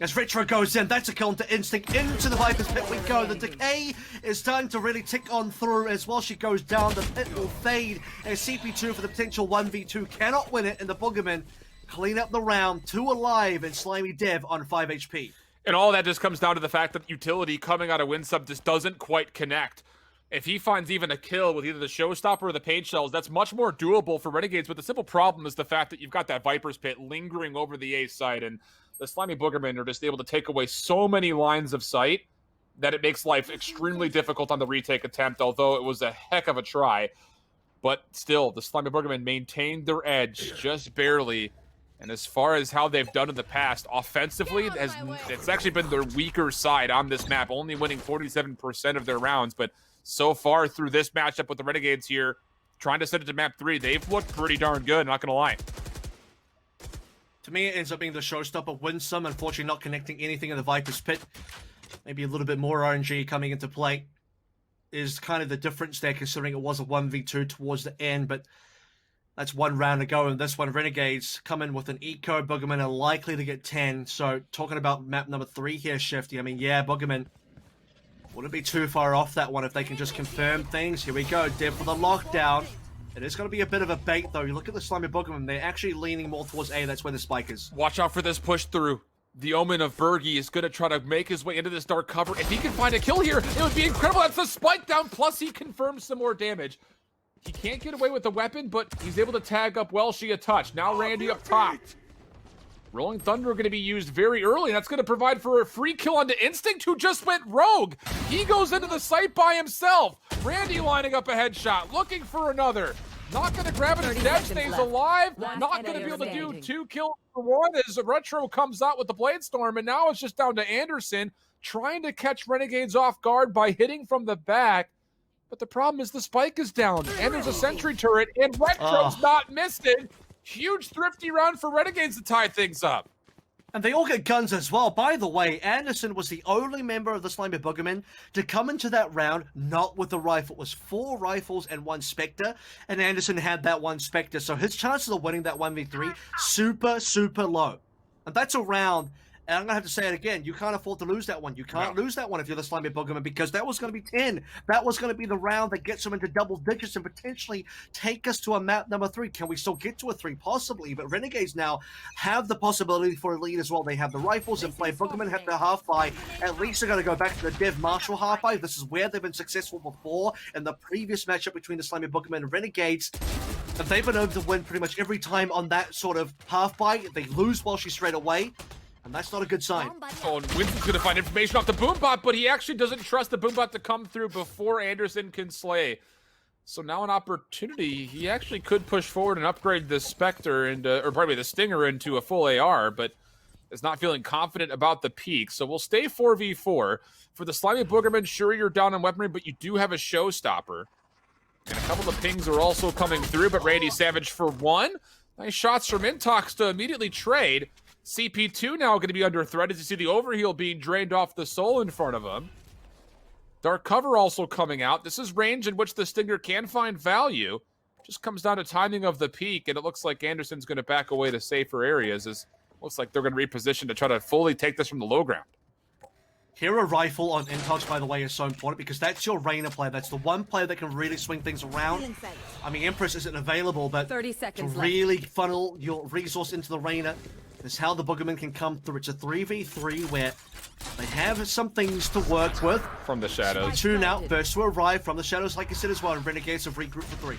As Retro goes in, that's a kill into Instinct. Into the Viper's Pit we go. The decay is starting to really tick on through as while she goes down. The pit will fade as CP2 for the potential 1v2 cannot win it, and the Boogermen clean up the round. 2 alive and Slimy Dev on 5 HP. And all that just comes down to the fact that utility coming out of Winsub just doesn't quite connect. If he finds even a kill with either the showstopper or the paint shells, that's much more doable for Renegades, but the simple problem is the fact that you've got that Viper's Pit lingering over the A side, and the Slimy Boogermen are just able to take away so many lines of sight that it makes life extremely difficult on the retake attempt, although it was a heck of a try. But still, the Slimy Boogermen maintained their edge just barely, and as far as how they've done in the past, offensively, it's actually been their weaker side on this map, only winning 47% of their rounds, but so far through this matchup with the Renegades here, trying to send it to map 3, they've looked pretty darn good, not going to lie. To me, it ends up being the showstopper. Win some, unfortunately not connecting anything in the Viper's Pit. Maybe a little bit more RNG coming into play is kind of the difference there, considering it was a 1v2 towards the end, but that's 1 round to go, and this one, Renegades come in with an eco. Boogermen are likely to get 10, so talking about map number 3 here, Shifty, I mean, yeah, Boogermen wouldn't be too far off that one if they can just confirm things. Here we go, Dev for the lockdown. It is going to be a bit of a bait, though. You look at the Slimy Boogermen, they're actually leaning more towards A. That's where the spike is. Watch out for this push through. The Omen of Bergie is going to try to make his way into this dark cover. If he can find a kill here, it would be incredible. That's the spike down, plus he confirms some more damage. He can't get away with the weapon, but he's able to tag up Welshie a touch. Now Randy up top. Rolling Thunder going to be used very early, and that's going to provide for a free kill onto Instinct, who just went rogue. He goes into the site by himself. Randy lining up a headshot, looking for another. Not going to grab it as Dev stays alive. Not going to be able to do 2 kills for 1 as Retro comes out with the Blade Storm, and now it's just down to Anderson trying to catch Renegades off guard by hitting from the back. But the problem is the spike is down, and there's a sentry turret, and Retro's not missing. Huge thrifty round for Renegades to tie things up. And they all get guns as well. By the way, Anderson was the only member of the Slimy Boogermen to come into that round not with a rifle. It was 4 rifles and 1 Spectre, and Anderson had that 1 Spectre. So his chances of winning that 1v3, super, super low. And that's a round, and I'm going to have to say it again, you can't afford to lose that one. You can't lose that one if you're the Slimy Boogerman, because that was going to be 10. That was going to be the round that gets them into double digits and potentially take us to a map number 3. Can we still get to a 3? Possibly, but Renegades now have the possibility for a lead as well. They have the rifles in play. Boogerman have the half-buy. At least they're going to go back to the Dev Marshall half-buy. This is where they've been successful before in the previous matchup between the Slimy Boogerman and Renegades. And they've been able to win pretty much every time on that sort of half-buy. They lose Walshy straight away. And that's not a good sign. Oh, and Winston's going to find information off the Boombot, but he actually doesn't trust the Boombot to come through before Anderson can slay. So now an opportunity. He actually could push forward and upgrade the Spectre, or probably the Stinger into a full AR, but is not feeling confident about the peak. So we'll stay 4v4. For the Slimy Boogerman, sure, you're down on weaponry, but you do have a showstopper. And a couple of pings are also coming through, but Randy Savage for 1. Nice shots from Intox to immediately trade. CP2 now going to be under threat as you see the overheal being drained off the soul in front of him. Dark cover also coming out. This is range in which the Stinger can find value. Just comes down to timing of the peak, and it looks like Anderson's going to back away to safer areas. As looks like they're going to reposition to try to fully take this from the low ground. Hero rifle on Intox, by the way, is so important because that's your Reyna player. That's the one player that can really swing things around. I mean, Empress isn't available, but 30 seconds to really funnel your resource into the Reyna is how the Boogermen can come through. It's a 3v3 where they have some things to work with. From the shadows. 2 now, first to arrive from the shadows, like you said as well, and Renegades have regrouped for 3.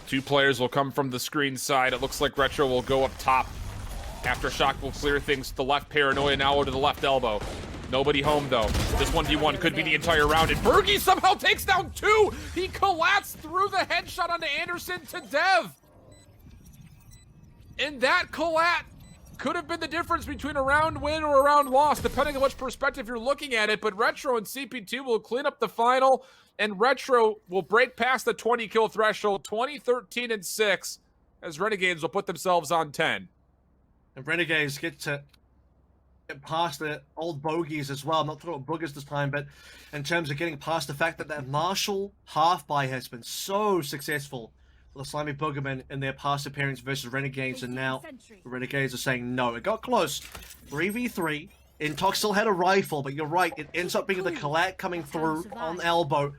2 players will come from the screen side. It looks like Retro will go up top. Aftershock will clear things to the left. Paranoia now over to the left elbow. Nobody home, though. This 1v1 could be the entire round, and Bergie somehow takes down 2! He collapsed through the headshot onto Anderson to Dev! And that collat could have been the difference between a round win or a round loss, depending on which perspective you're looking at it. But Retro and CP2 will clean up the final, and Retro will break past the 20 kill threshold, 20-13-6, as Renegades will put themselves on 10. And Renegades get past the old bogeys as well. I'm not talking about boogers this time, but in terms of getting past the fact that that Marshall half buy has been so successful for the Slimy Boogermen in their past appearance versus Renegades, and now the Renegades are saying no. It got close. 3v3. Intox still had a rifle, but you're right. It ends up being the collat coming through on elbow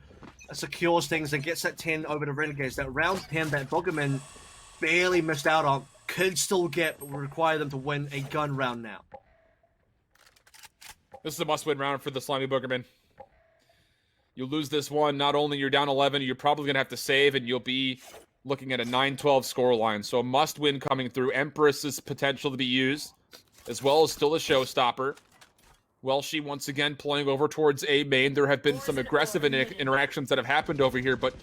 that secures things and gets that 10 over to Renegades. That round 10 that Boogerman barely missed out on could still get, but will require them to win a gun round now. This is a must-win round for the Slimy Boogermen. You lose this one, not only you're down 11, you're probably going to have to save, and you'll be looking at a 9-12 scoreline. So a must-win coming through. Empress's potential to be used, as well as still a showstopper. Welshie once again pulling over towards A main. There have been some aggressive interactions that have happened over here, but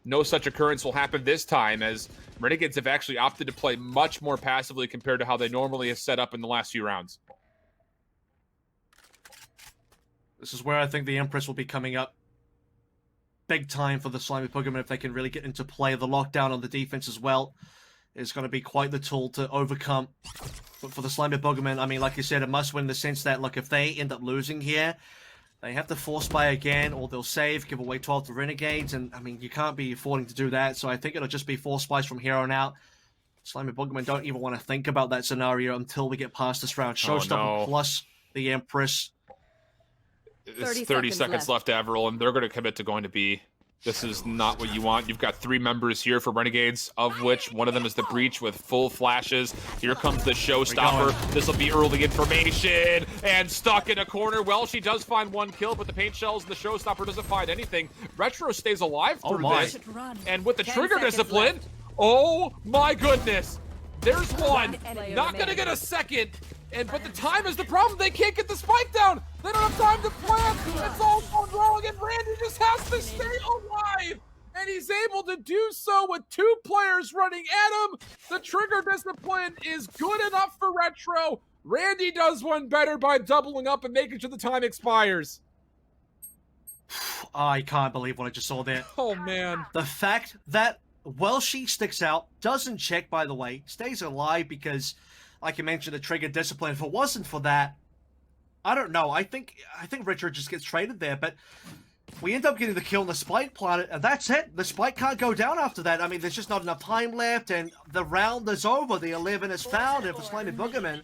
no such occurrence will happen this time, as Renegades have actually opted to play much more passively compared to how they normally have set up in the last few rounds. This is where I think the Empress will be coming up big time for the Slimy Boogermen if they can really get into play. The lockdown on the defense as well is going to be quite the tool to overcome. But for the Slimy Boogermen, I mean, like you said, it must win in the sense that, look, if they end up losing here, they have to force buy again, or they'll save, give away 12 to Renegades, and, I mean, you can't be affording to do that, so I think it'll just be force buys from here on out. Slimy Boogermen don't even want to think about that scenario until we get past this round. Showstopper plus the Empress. It's 30 seconds left, Avril, and they're going to commit to going to B. This is not what you want. You've got 3 members here for Renegades, of which one of them is the Breach with full flashes. Here comes the Showstopper. This will be early information, and stuck in a corner. Well, she does find 1 kill, but the paint shells and the Showstopper doesn't find anything. Retro stays alive through this, and with the trigger discipline, oh my goodness. There's one. Not going to get a second. But the time is the problem. They can't get the spike down. They don't have time to plan. It's all going wrong, and Randy just has to stay alive. And he's able to do so with 2 players running at him. The trigger discipline is good enough for Retro. Randy does one better by doubling up and making sure the time expires. I can't believe what I just saw there. Oh, man. The fact that Welshie sticks out, doesn't check, by the way, stays alive because, like you mentioned, the trigger discipline. If it wasn't for that, I don't know. I think Richard just gets traded there, but we end up getting the kill on the spike planet, and that's it. The spike can't go down after that. I mean, there's just not enough time left, and the round is over. The 11 is found, and for Slimy Boogermen,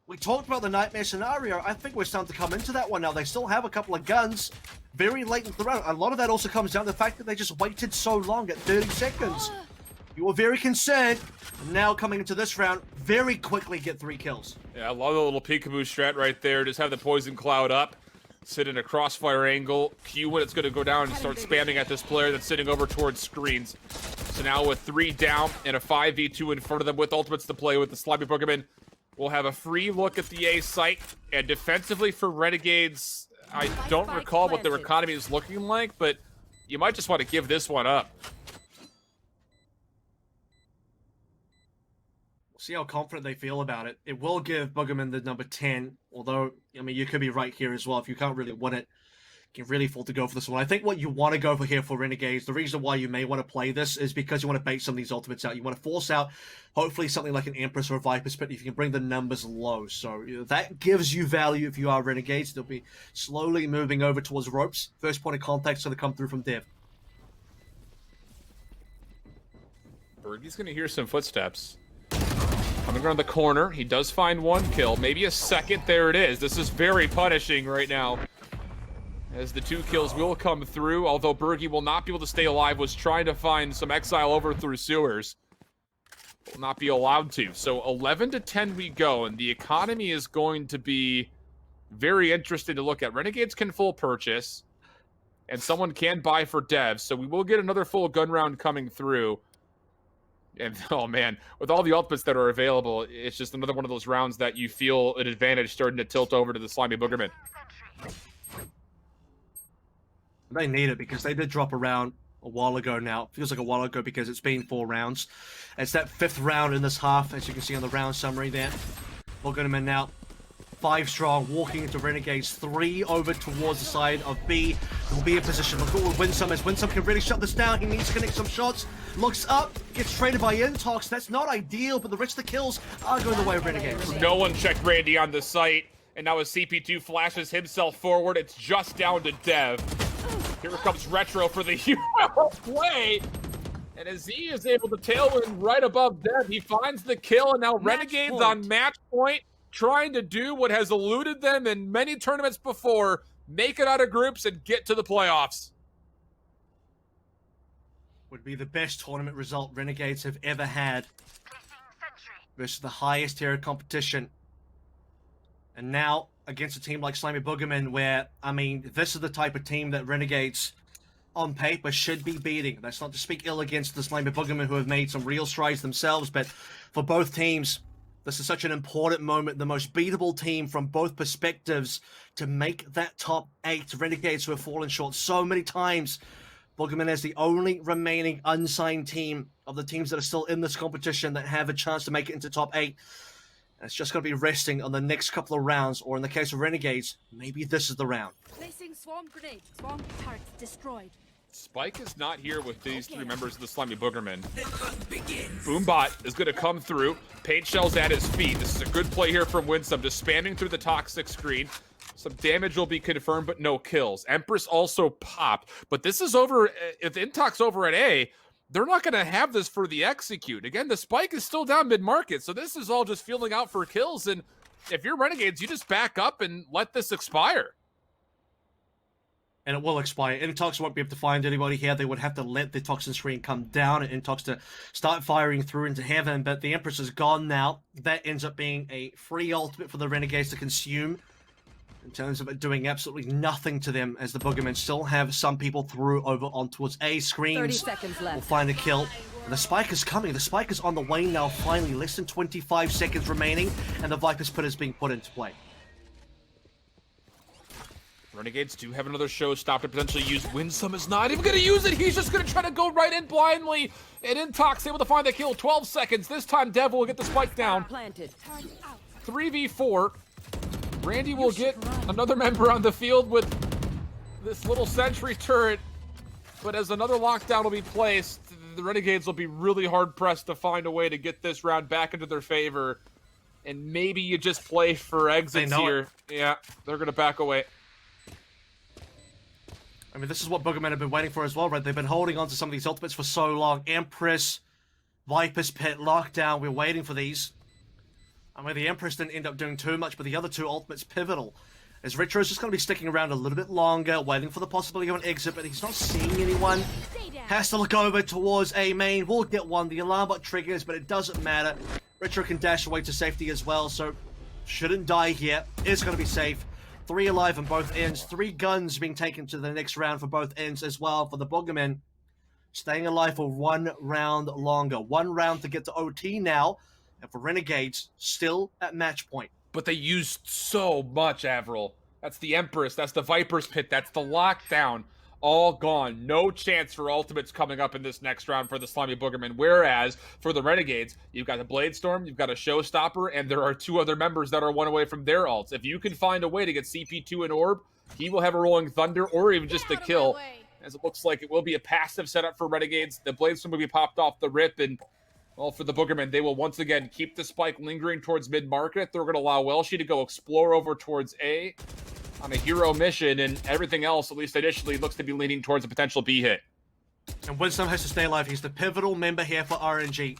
we talked about the nightmare scenario. I think we're starting to come into that one now. They still have a couple of guns very late in the round. A lot of that also comes down to the fact that they just waited so long at 30 seconds. You were very concerned, and now coming into this round, very quickly get 3 kills. Yeah, I love the little peekaboo strat right there. Just have the poison cloud up, sit in a crossfire angle, Q when it's going to go down and start spamming at this player that's sitting over towards screens. So now with 3 down and a 5v2 in front of them with ultimates to play with, the Slimy Boogermen will have a free look at the A site. And defensively for Renegades, I don't recall what their economy is looking like, but you might just want to give this one up. See how confident they feel about it. It will give Boogerman the number 10, although, I mean, you could be right here as well. If you can't really win it, you can really afford to go for this one. I think what you want to go for here for Renegades, the reason why you may want to play this is because you want to bait some of these ultimates out. You want to force out, hopefully, something like an Empress or a Viper's Pit if you can bring the numbers low. So that gives you value if you are Renegades. They'll be slowly moving over towards ropes. First point of contact is going to come through from Dev. Bergie's going to hear some footsteps. Coming around the corner, he does find 1 kill, maybe a second. There it is. This is very punishing right now, as the 2 kills will come through, although Bergie will not be able to stay alive. Was trying to find some exile over through sewers. Will not be allowed to. So 11-10 we go, and the economy is going to be very interesting to look at. Renegades can full purchase, and someone can buy for Dev, so we will get another full gun round coming through. And, oh man, with all the ultimates that are available, it's just another one of those rounds that you feel an advantage starting to tilt over to the Slimy Boogermen. They need it because they did drop around a while ago now. Feels like a while ago because it's been 4 rounds. It's that 5th round in this half, as you can see on the round summary there. Boogermen now 5 strong, walking into Renegades, 3 over towards the side of B. Will be a position. Look at what Winsome is. Winsome can really shut this down. He needs to connect some shots. Looks up, gets traded by Intox. That's not ideal, but the rest of the kills are going the way of Renegades. No one checked Randy on the site, and now as CP2 flashes himself forward, it's just down to Dev. Here comes Retro for the hero play. And as he is able to tailwind right above Dev, he finds the kill, and now Renegades on match point, trying to do what has eluded them in many tournaments before, make it out of groups and get to the playoffs. Would be the best tournament result Renegades have ever had versus the highest tier of competition. And now against a team like Slimy Boogermen, where, I mean, this is the type of team that Renegades on paper should be beating. That's not to speak ill against the Slimy Boogermen, who have made some real strides themselves, but for both teams, this is such an important moment, the most beatable team from both perspectives to make that top 8. Renegades who have fallen short so many times. Boogermen is the only remaining unsigned team of the teams that are still in this competition that have a chance to make it into top 8. And it's just going to be resting on the next couple of rounds, or in the case of Renegades, maybe this is the round. Placing swarm grenade. Swarm turrets destroyed. Spike is not here with these 3 members of the Slimy Boogermen. Boombot is going to come through. Paint shell's at his feet. This is a good play here from Winsome, just spamming through the toxic screen. Some damage will be confirmed, but no kills. Empress also popped. But this is over. If Intox over at A, they're not going to have this for the execute. Again, the Spike is still down mid-market, so this is all just feeling out for kills. And if you're Renegades, you just back up and let this expire. And it will expire. Intox won't be able to find anybody here. They would have to let the toxin screen come down and Intox to start firing through into heaven. But the Empress is gone now. That ends up being a free ultimate for the Renegades to consume, in terms of it doing absolutely nothing to them, as the Boogermen still have some people through over on towards A. Screams 30 seconds left. will find a kill. And the Spike is coming. The Spike is on the way now, finally. Less than 25 seconds remaining, and the Viper's Pit is being put into play. Renegades do have another showstopper to potentially use. Winsome is not even going to use it. He's just going to try to go right in blindly. And Intox able to find the kill. 12 seconds. This time Dev will get the Spike down. 3v4. Randy will get another member on the field with this little sentry turret. But as another lockdown will be placed, the Renegades will be really hard-pressed to find a way to get this round back into their favor. And maybe you just play for exits here. Yeah, they're going to back away. I mean, this is what Boogermen have been waiting for as well, right? They've been holding on to some of these ultimates for so long. Empress, Viper's Pit, Lockdown, we're waiting for these. I mean, the Empress didn't end up doing too much, but the other 2 ultimates pivotal. As Retro's just going to be sticking around a little bit longer, waiting for the possibility of an exit, but he's not seeing anyone. Has to look over towards A main. We'll get one. The alarm bot triggers, but it doesn't matter. Retro can dash away to safety as well, so shouldn't die here. Is going to be safe. 3 alive on both ends. 3 guns being taken to the next round for both ends as well for the Boogermen. Staying alive for 1 round longer. 1 round to get to OT now. And for Renegades, still at match point. But they used so much, Avril. That's the Empress. That's the Viper's Pit. That's the lockdown. All gone. No chance for ultimates coming up in this next round for the Slimy Boogermen. Whereas, for the Renegades, you've got a Bladestorm, you've got a Showstopper, and there are 2 other members that are 1 away from their ults. If you can find a way to get CP2 and Orb, he will have a Rolling Thunder or even just a kill. As it looks like it will be a passive setup for Renegades. The Bladestorm will be popped off the rip, and, well, for the Boogermen, they will once again keep the Spike lingering towards mid-market. They're going to allow Welshi to go explore over towards A on a hero mission, and everything else, at least initially, looks to be leaning towards a potential B hit. And Winsome has to stay alive. He's the pivotal member here for RNG.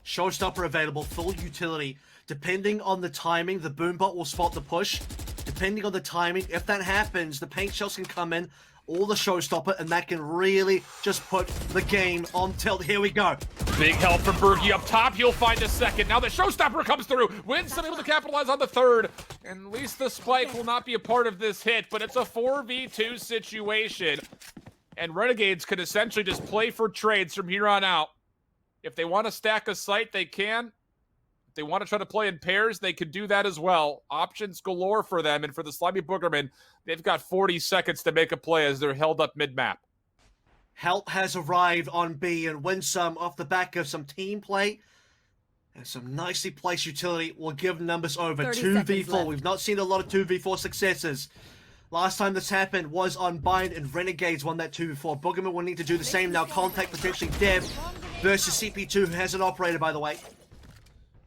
Showstopper available, full utility. Depending on the timing, the Boombot will spot the push. Depending on the timing, if that happens, the paint shells can come in, or the Showstopper, and that can really just put the game on tilt. Here we go. Big help from Bergie up top. He'll find a second. Now the Showstopper comes through. Winsome able to capitalize on the 3rd. And at least the Spike will not be a part of this hit, but it's a 4v2 situation. And Renegades could essentially just play for trades from here on out. If they want to stack a site, they can. If they want to try to play in pairs, they could do that as well. Options galore for them. And for the Slimy Boogermen, they've got 40 seconds to make a play as they're held up mid-map. Help has arrived on B, and Winsome, off the back of some team play and some nicely placed utility, will give numbers over 2v4. We've not seen a lot of 2v4 successes. Last time this happened was on Bind, and Renegades won that 2v4. Boogerman will need to do the same now. Contact potentially Dev versus CP2, who has an operator, by the way.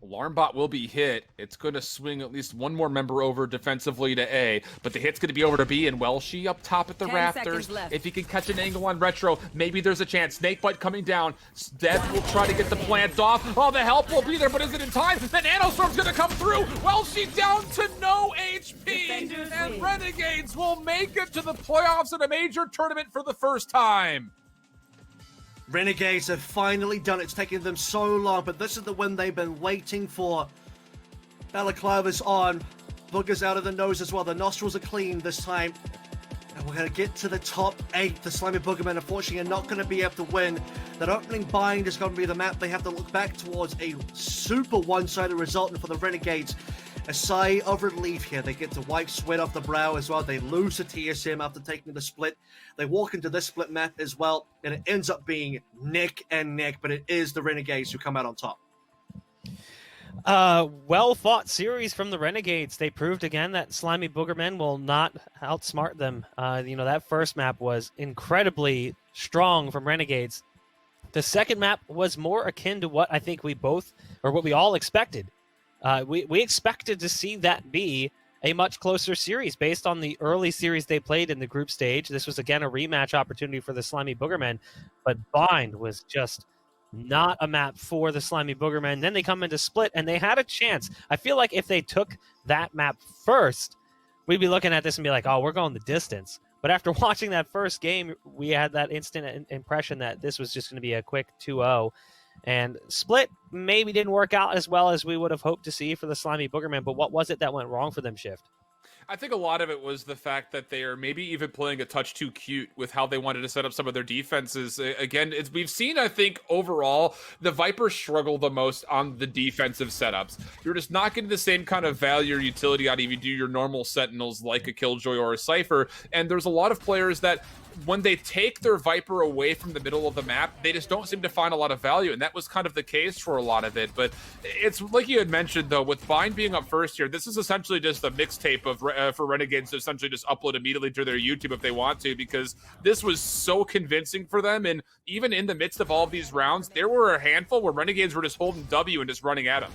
Alarmbot will be hit. It's going to swing at least one more member over defensively to A, but the hit's going to be over to B, and Welshi up top at the rafters. If he can catch an angle on Retro, maybe there's a chance. Snakebite coming down. Death will try to get the plant off. Oh, the help will be there, but is it in time? The Nanostorm's going to come through. Welshi down to no HP, and Renegades will make it to the playoffs in a major tournament for the first time. Renegades have finally done it. It's taken them so long, but this is the win they've been waiting for. Balaclava's on. Booger's out of the nose as well. The nostrils are clean this time. And we're going to get to the top 8. The Slimy Boogermen, unfortunately, are not going to be able to win. That opening bind is going to be the map they have to look back towards. A super one-sided result, and for the Renegades, a sigh of relief here. They get to wipe sweat off the brow as well. They lose to TSM after taking the split. They walk into this split map as well, and it ends up being neck and neck, but it is the Renegades who come out on top. Well-fought series from the Renegades. They proved again that Slimy Boogermen will not outsmart them. That first map was incredibly strong from Renegades. The second map was more akin to what I think what we all expected. We expected to see that be a much closer series based on the early series they played in the group stage. This was, again, a rematch opportunity for the Slimy Boogermen, but Bind was just not a map for the Slimy Boogermen. Then they come into Split, and they had a chance. I feel like if they took that map first, we'd be looking at this and be like, oh, we're going the distance. But after watching that first game, we had that instant impression that this was just going to be a quick 2-0. And Split maybe didn't work out as well as we would have hoped to see for the Slimy Boogermen, but what was it that went wrong for them, Shift? I think a lot of it was the fact that they are maybe even playing a touch too cute with how they wanted to set up some of their defenses. Again, we've seen, I think, overall, the Vipers struggle the most on the defensive setups. You're just not getting the same kind of value or utility out of you do your normal Sentinels like a Killjoy or a Cypher, and there's a lot of players that when they take their Viper away from the middle of the map, they just don't seem to find a lot of value, and that was kind of the case for a lot of it. But it's like you had mentioned, though, with Bind being up first here, this is essentially just a mixtape of for Renegades to essentially just upload immediately to their YouTube if they want to, because this was so convincing for them. And even in the midst of all of these rounds, there were a handful where Renegades were just holding W and just running at them.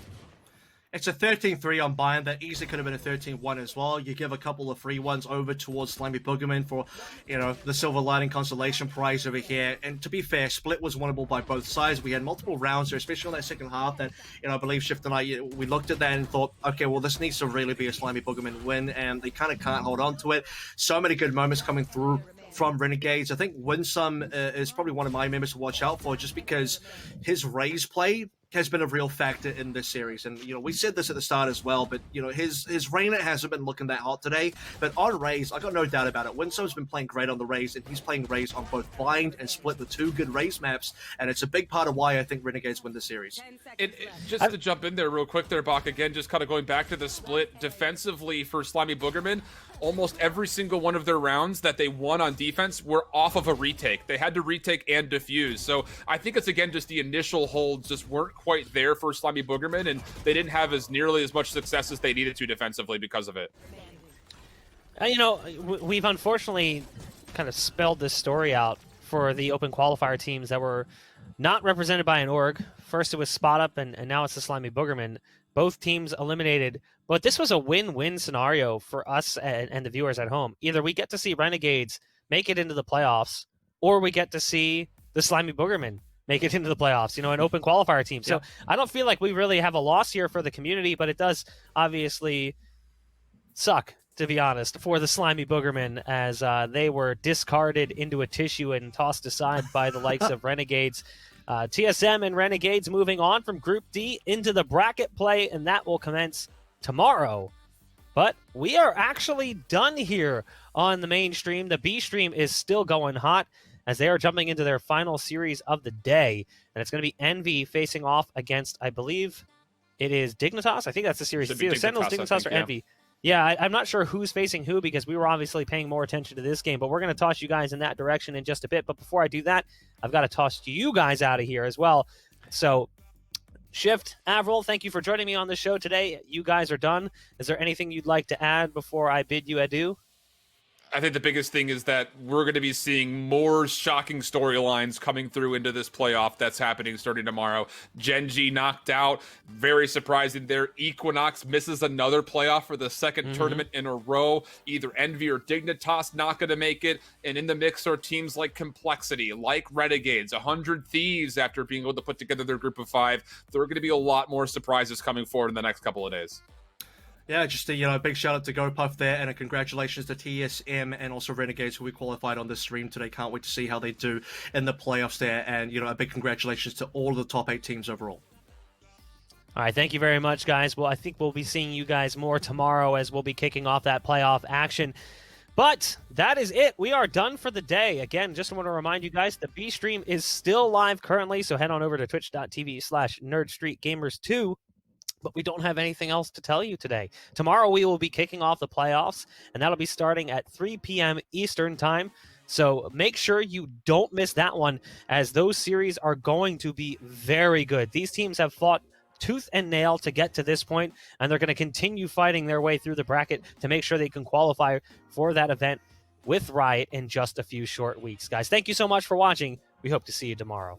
It's a 13-3 on Bind. That easily could have been a 13-1 as well. You give a couple of free ones over towards Slimy Boogerman for, the Silver Lining Constellation prize over here. And to be fair, Split was winnable by both sides. We had multiple rounds there, especially on that second half. That, I believe Shift and I, we looked at that and thought, okay, well, this needs to really be a Slimy Boogerman win, and they kind of can't hold on to it. So many good moments coming through from Renegades. I think Winsome is probably one of my members to watch out for, just because his Raze play has been a real factor in this series. And, we said this at the start as well, but, his Reyna hasn't been looking that hot today. But on Raze, I got no doubt about it. Winsome's been playing great on the Raze, and he's playing Raze on both Bind and Split, the two good Raze maps. And it's a big part of why I think Renegades win the series. Just to jump in there real quick there, Bach, again, just kind of going back to the Split defensively for Slimy Boogerman, almost every single one of their rounds that they won on defense were off of a retake. They had to retake and defuse. So I think it's, again, just the initial holds just weren't quite there for Slimy Boogerman, and they didn't have nearly as much success as they needed to defensively because of it. We've unfortunately kind of spelled this story out for the open qualifier teams that were not represented by an org. First it was Spot Up, and now it's the Slimy Boogerman. Both teams eliminated, but this was a win-win scenario for us and the viewers at home. Either we get to see Renegades make it into the playoffs, or we get to see the Slimy Boogerman make it into the playoffs, an open qualifier team. So I don't feel like we really have a loss here for the community, but it does obviously suck, to be honest, for the Slimy Boogermen, as they were discarded into a tissue and tossed aside by the likes of Renegades. TSM and Renegades moving on from Group D into the bracket play, and that will commence tomorrow. But we are actually done here on the main stream. The B stream is still going hot as they are jumping into their final series of the day, and it's going to be Envy facing off against, I believe it is Dignitas. I think that's the series. It's either Sentinels, Dignitas, or Envy. Yeah, I'm not sure who's facing who because we were obviously paying more attention to this game, but we're going to toss you guys in that direction in just a bit. But before I do that, I've got to toss you guys out of here as well. So, Shift, Avril, thank you for joining me on the show today. You guys are done. Is there anything you'd like to add before I bid you adieu? I think the biggest thing is that we're going to be seeing more shocking storylines coming through into this playoff that's happening starting tomorrow. Genji knocked out. Very surprising there. Equinox misses another playoff for the second tournament in a row. Either Envy or Dignitas not going to make it. And in the mix are teams like Complexity, like Renegades, 100 Thieves after being able to put together their group of 5. There are going to be a lot more surprises coming forward in the next couple of days. Yeah, just a big shout out to GoPuff there, and a congratulations to TSM and also Renegades, who we qualified on this stream today. Can't wait to see how they do in the playoffs there, and a big congratulations to all of the top 8 teams overall. All right, thank you very much, guys. Well, I think we'll be seeing you guys more tomorrow as we'll be kicking off that playoff action. But that is it. We are done for the day. Again, just want to remind you guys, the B stream is still live currently, so head on over to twitch.tv/NerdStreetGamers2. But we don't have anything else to tell you today. Tomorrow we will be kicking off the playoffs, and that'll be starting at 3 p.m. Eastern time. So make sure you don't miss that one, as those series are going to be very good. These teams have fought tooth and nail to get to this point, and they're going to continue fighting their way through the bracket to make sure they can qualify for that event with Riot in just a few short weeks. Guys, thank you so much for watching. We hope to see you tomorrow.